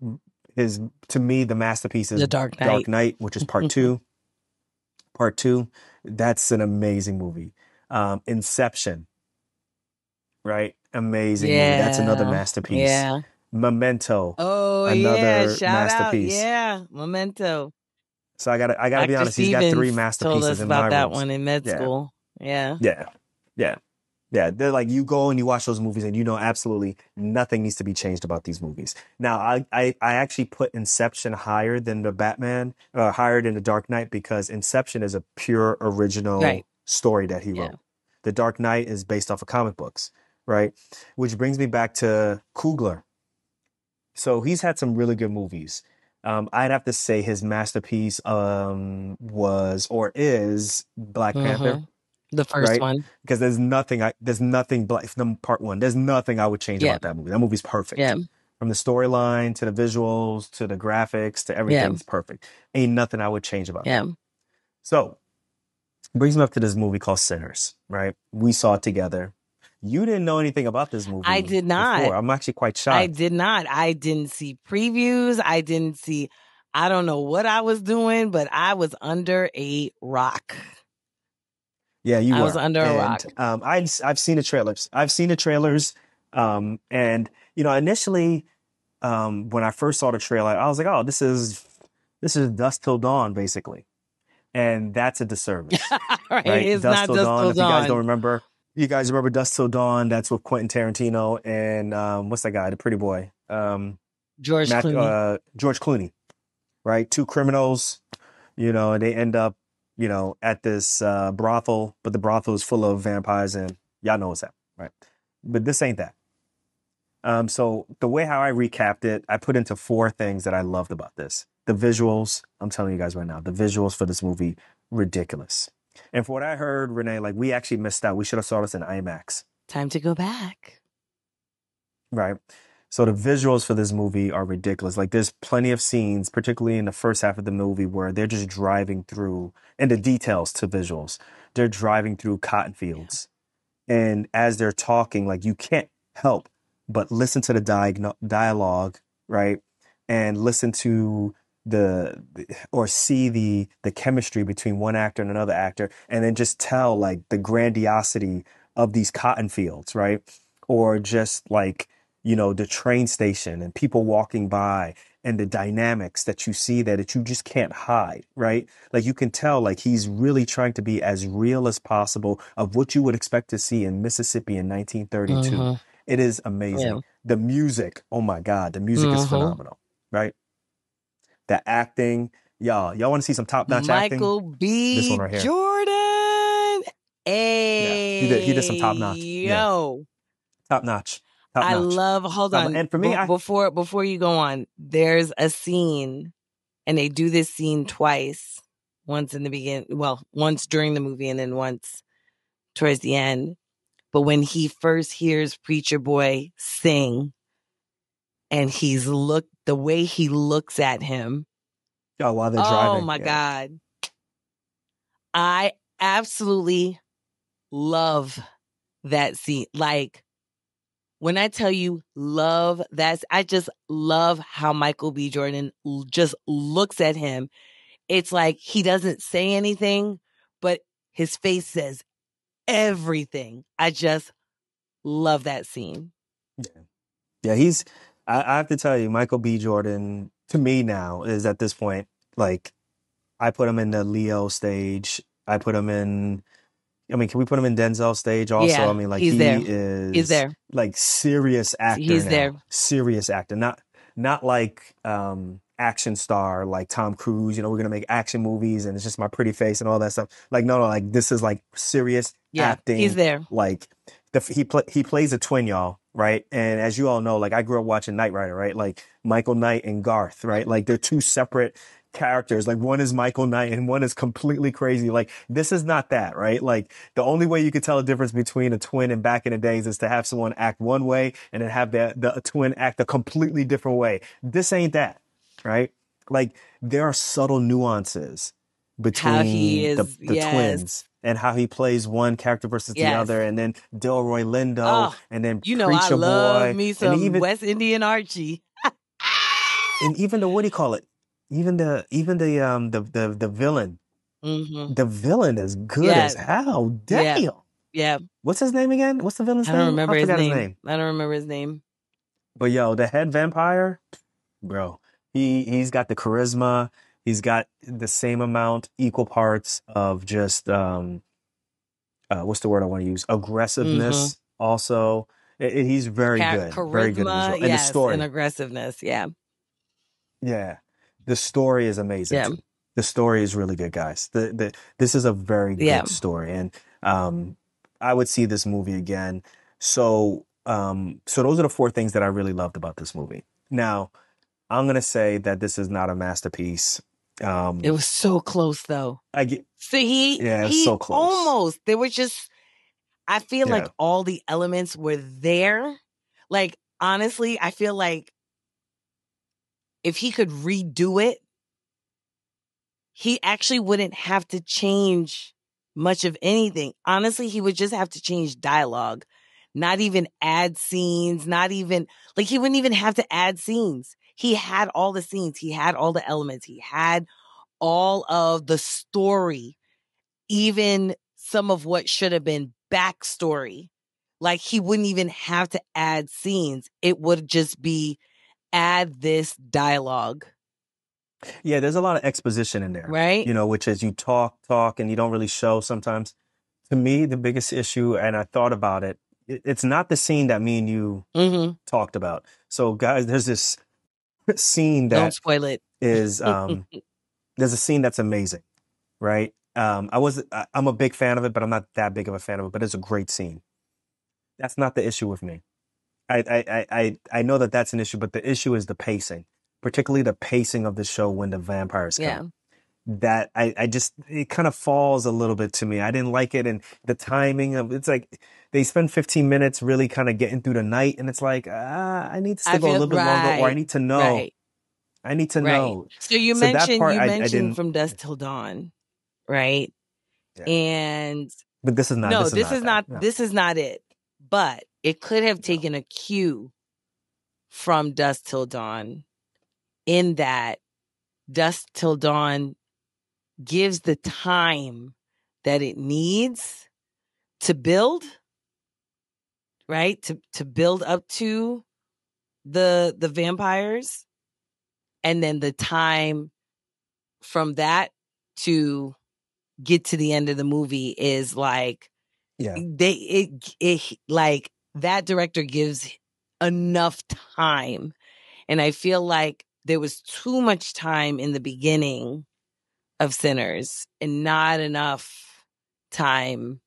to me, the masterpiece is The Dark Knight. Dark Knight, which is part two. Part two, that's an amazing movie. Inception, right? Amazing movie. That's another masterpiece. Yeah. Memento. Oh, another Shout out. masterpiece. Yeah. Memento. So I gotta be honest. He's got three masterpieces told us in about my that rooms. one in med school. Yeah. Yeah. They're like, you go and you watch those movies and you know absolutely nothing needs to be changed about these movies. Now, I actually put Inception higher than the Batman, higher than the Dark Knight, because Inception is a pure original story that he wrote. The Dark Knight is based off of comic books, right? Which brings me back to Coogler. So he's had some really good movies. I'd have to say his masterpiece was or is Black Panther. The first one. Because there's nothing black from part one. There's nothing I would change about that movie. That movie's perfect. Yeah. From the storyline to the visuals to the graphics to everything's perfect. Ain't nothing I would change about that. So brings me up to this movie called Sinners, right? We saw it together. You didn't know anything about this movie. I did not. Before. I'm actually quite shocked. I did not. I didn't see previews. I don't know what I was doing, but I was under a rock. Yeah, I was under a rock. I've seen the trailers. And initially, when I first saw the trailer, I was like, "Oh, this is Dusk Till Dawn, basically," and that's a disservice. right? It's Dusk not Till Dusk Dawn. Till If Dawn. you guys don't remember, Dusk Till Dawn? That's with Quentin Tarantino and what's that guy, the pretty boy, George Clooney, right? Two criminals, and they end up, at this brothel, but the brothel is full of vampires, and y'all know what's that, right? But this ain't that. So the way how I recapped it, I put into 4 things that I loved about this. The visuals, I'm telling you guys right now, the visuals for this movie, ridiculous. And for what I heard, Renee, like, we actually missed out. We should have saw this in IMAX. Time to go back. Right. So the visuals for this movie are ridiculous. Like, there's plenty of scenes, particularly in the first half of the movie, where they're just driving through, and the details to visuals, they're driving through cotton fields. And as they're talking, like, you can't help but listen to the dialogue, right? And listen to or see the chemistry between one actor and another actor, and then just tell, like, the grandiosity of these cotton fields, right? Or just, like, the train station and people walking by and the dynamics that you see that you just can't hide, right? Like, you can tell, like, he's really trying to be as real as possible of what you would expect to see in Mississippi in 1932. It is amazing. Yeah. The music, oh my God, the music is phenomenal, right? The acting, y'all want to see some top-notch acting? Michael B. This one right here. Jordan. Hey. Yeah, he did some top-notch. Yo. Yeah. Top-notch. I love, hold on. And for me, before you go on, there's a scene, and they do this scene twice. Once in the beginning, once during the movie and then once towards the end. But when he first hears Preacher Boy sing, and the way he looks at him. Oh, while they're driving. Oh my God. I absolutely love that scene. Like, when I tell you love that, I just love how Michael B. Jordan just looks at him. It's like he doesn't say anything, but his face says everything. I just love that scene. Yeah, I have to tell you, Michael B. Jordan, to me now, is at this point, like, I put him in the Leo stage. I put him in, can we put him in Denzel stage also? Yeah, I mean, like, he's is there. Like, serious actor He's now. there. Serious actor. Not like action star like Tom Cruise, we're going to make action movies and it's just my pretty face and all that stuff. Like, no, like, this is like serious acting. He's there. Like, he plays a twin, y'all, right? And as you all know, like, I grew up watching Knight Rider, right? Like, Michael Knight and Garth, right? Like, they're two separate characters. Like, one is Michael Knight and one is completely crazy. Like, this is not that, right? Like, the only way you could tell the difference between a twin and back in the days is to have someone act one way and then have the twin act a completely different way. This ain't that, right? Like, there are subtle nuances between the twins and how he plays one character versus the other, and then Delroy Lindo, and then Preacher I love Boy, me some and even West Indian Archie. and even the, what do you call it? Even the villain. Mm-hmm. The villain is good as Yes. hell. Yeah. Damn. Yeah. What's his name again? What's the villain's I don't name? remember I his forgot his name. name. I don't remember his name. But yo, the head vampire, bro, he's got the charisma. He's got the same amount, equal parts of just what's the word I want to use? Aggressiveness. Also, he's very good in this Charisma, role. And the yes, and story, aggressiveness. Yeah. yeah, the story is amazing Yeah. too. The story is really good, guys. This is a very Yeah. good story, and I would see this movie again. So those are the four things that I really loved about this movie. Now, I'm gonna say that this is not a masterpiece. It was so close though. I get, So he it's so close. almost, there were just, I feel like Yeah. all the elements were there. Like, honestly, I feel like if he could redo it, he actually wouldn't have to change much of anything. Honestly, he would just have to change dialogue, not even add scenes, not even, like, he wouldn't even have to add scenes. He had all the scenes, he had all the elements, he had all of the story, even some of what should have been backstory. Like, he wouldn't even have to add scenes. It would just be add this dialogue. Yeah, there's a lot of exposition in there, right? You know, which is you talk, and you don't really show sometimes. To me, the biggest issue, and I thought about it, it's not the scene that me and you Mm-hmm. talked about. So, guys, there's this scene Don't that spoil it. is, there's a scene that's amazing, right? I'm a big fan of it, but I'm not that big of a fan of it, but it's a great scene. That's not the issue with me. I know that that's an issue, but the issue is the pacing, particularly the pacing of the show when the vampires come. Yeah. That I just, it kind of falls a little bit to me. I didn't like it, and the timing of it's like they spend 15 minutes really kind of getting through the night, and it's like I need to still go a little bit longer, or I need to know. Right. I need to Right. know. So you that mentioned part, you I mentioned didn't. From Dusk Till Dawn, right? Yeah. And But this is not. no, this is not. This is not it. But it could have taken a cue from Dusk Till Dawn, in that Dusk Till Dawn gives the time that it needs to build, right? To build up to the vampires, and then the time from that to get to the end of the movie is like, it like that director gives enough time. And I feel like there was too much time in the beginning of Sinners and not enough time,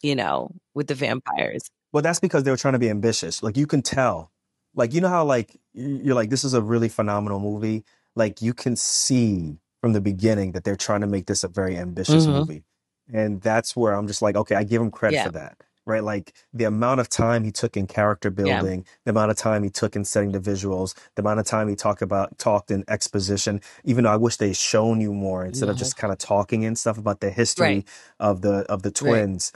with the vampires. Well, that's because they were trying to be ambitious. Like, you can tell. Like, you know how, like, you're like, this is a really phenomenal movie. Like, you can see from the beginning that they're trying to make this a very ambitious movie. And that's where I'm just like, okay, I give him credit for that. Right? Like, the amount of time he took in character building, the amount of time he took in setting the visuals, the amount of time he talked in exposition, even though I wish they'd shown you more instead of just kind of talking and stuff about the history of the twins,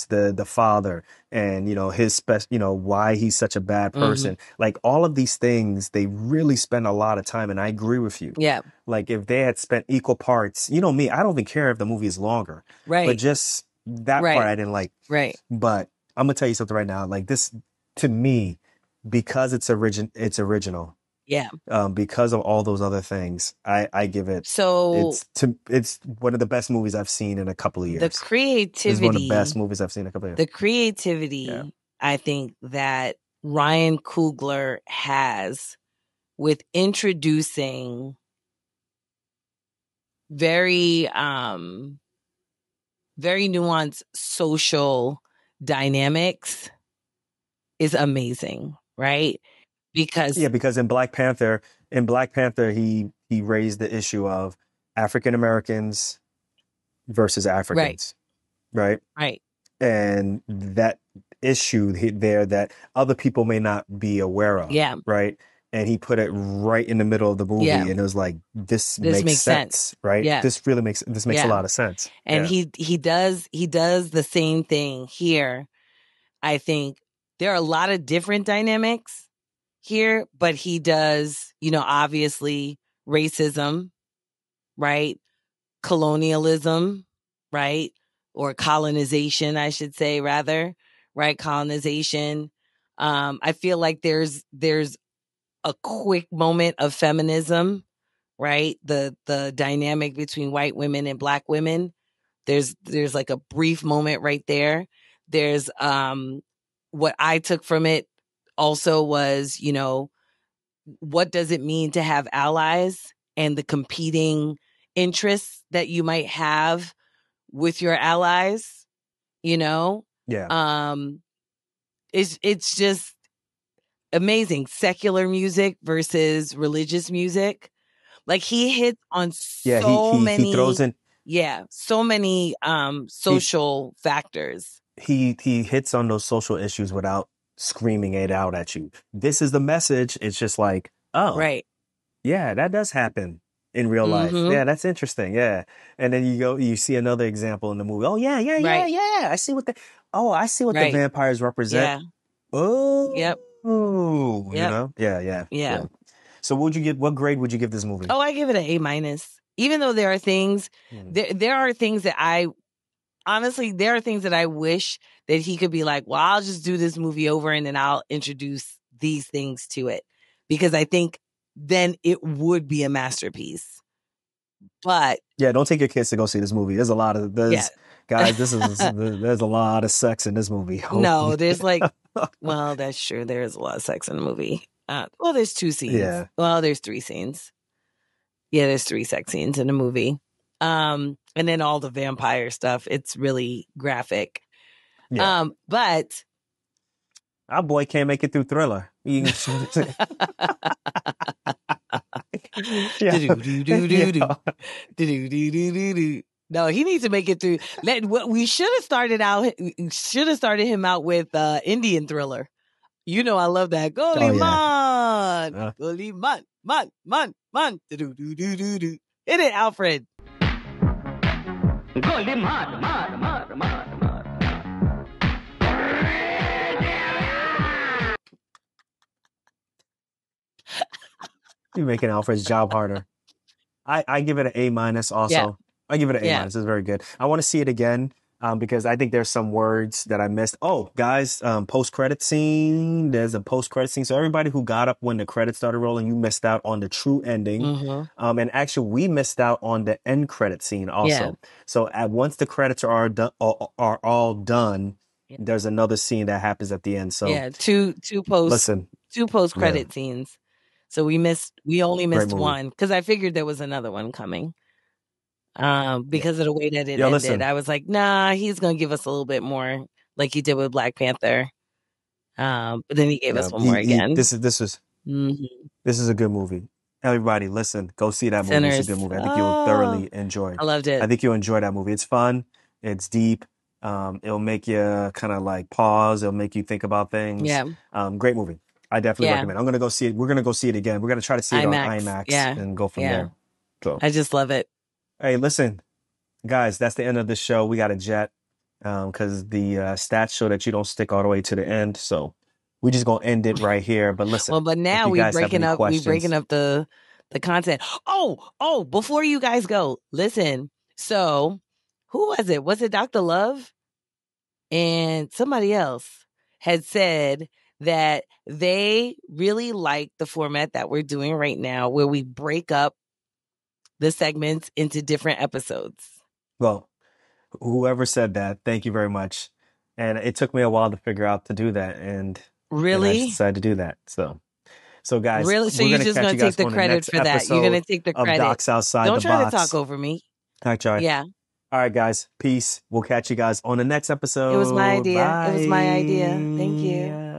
the father, and, his why he's such a bad person. Like, all of these things, they really spend a lot of time. And I agree with you. Yeah. Like, if they had spent equal parts, me, I don't even care if the movie is longer. Right. But just that part I didn't like. Right. But I'm gonna tell you something right now. Like, this, to me, because it's original. Yeah. Because of all those other things, I give it. So it's one of the best movies I've seen in a couple of years. The creativity. It's one of the best movies I've seen in a couple of years. The creativity, I think, that Ryan Coogler has with introducing very nuanced social dynamics is amazing, right? Because in Black Panther, he raised the issue of African Americans versus Africans, right? And that issue there that other people may not be aware of, right? And he put it right in the middle of the movie, and it was like, this makes sense, right? Yeah. This makes a lot of sense. And he does the same thing here. I think there are a lot of different dynamics here, but he does, obviously racism, right? Colonialism, right? Or colonization, I should say, rather, right? Colonization. I feel like there's a quick moment of feminism, right? The dynamic between white women and black women. There's like a brief moment right there. There's what I took from it also was, what does it mean to have allies and the competing interests that you might have with your allies, Yeah. It's just amazing. Secular music versus religious music. Like he hits on Yeah. so He throws many, in, so many social factors. he hits on those social issues without screaming it out at you. This is the message. It's just like, oh, Right. yeah, that does happen in real life. Mm-hmm. Yeah, that's interesting. Yeah. And then you see another example in the movie. Oh, yeah. Right. I see what I see what the Right. vampires represent. Yeah. Oh, Yep. Yeah. Yeah. So what grade would you give this movie? Oh, I give it an A-. Even though there are things, there are things that there are things that I wish that he could be like, well, I'll just do this movie over and then I'll introduce these things to it. Because I think then it would be a masterpiece. But yeah, don't take your kids to go see this movie. There's a lot of guys. There's a lot of sex in this movie. No, there's like, well, that's true. There is a lot of sex in the movie. Well, there's 2 scenes. Yeah. Well, there's 3 scenes. Yeah, there's 3 sex scenes in the movie. And then all the vampire stuff. It's really graphic. Yeah. But our boy can't make it through Thriller. No, he needs to make it through. We should have started him out with Indian Thriller. I love that. Goli man, Goli man. Hit it, Alfred. Goli man. You're making Alfred's job harder. I give it an A- also. Yeah. I give it an A-. It's very good. I want to see it again because I think there's some words that I missed. Oh, guys, post-credit scene. There's a post-credit scene. So everybody who got up when the credits started rolling, you missed out on the true ending. Mm-hmm. And actually, we missed out on the end credit scene also. Yeah. So once the credits are all done, there's another scene that happens at the end. So yeah, two post-credit scenes. So we only missed one because I figured there was another one coming. Because of the way that it ended. Listen. I was like, nah, he's going to give us a little bit more like he did with Black Panther. But then he gave us one more again. This is a good movie. Everybody, listen, go see that movie. Sinners. It's a good movie. I think you'll thoroughly enjoy it. I loved it. I think you'll enjoy that movie. It's fun. It's deep. It'll make you kind of like pause. It'll make you think about things. Yeah. Great movie. I definitely recommend. I'm going to go see it. We're going to go see it again. We're going to try to see it on IMAX and go from there. So I just love it. Hey, listen, guys, that's the end of the show. We got a jet because the stats show that you don't stick all the way to the end. So we're just going to end it right here. But listen. Well, but now we're breaking up the content. Oh, before you guys go, listen. So who was it? Was it Dr. Love? And somebody else had said that they really like the format that we're doing right now where we break up the segments into different episodes. Well, whoever said that, thank you very much. And it took me a while to figure out to do that. And really, I decided to do that. So guys, really, so you're just going to take the credit for that. You're going to take the credit. Docs Outside Don't the try Box. to talk over me. I tried. Yeah. All right, guys. Peace. We'll catch you guys on the next episode. It was my idea. Bye. It was my idea. Thank you.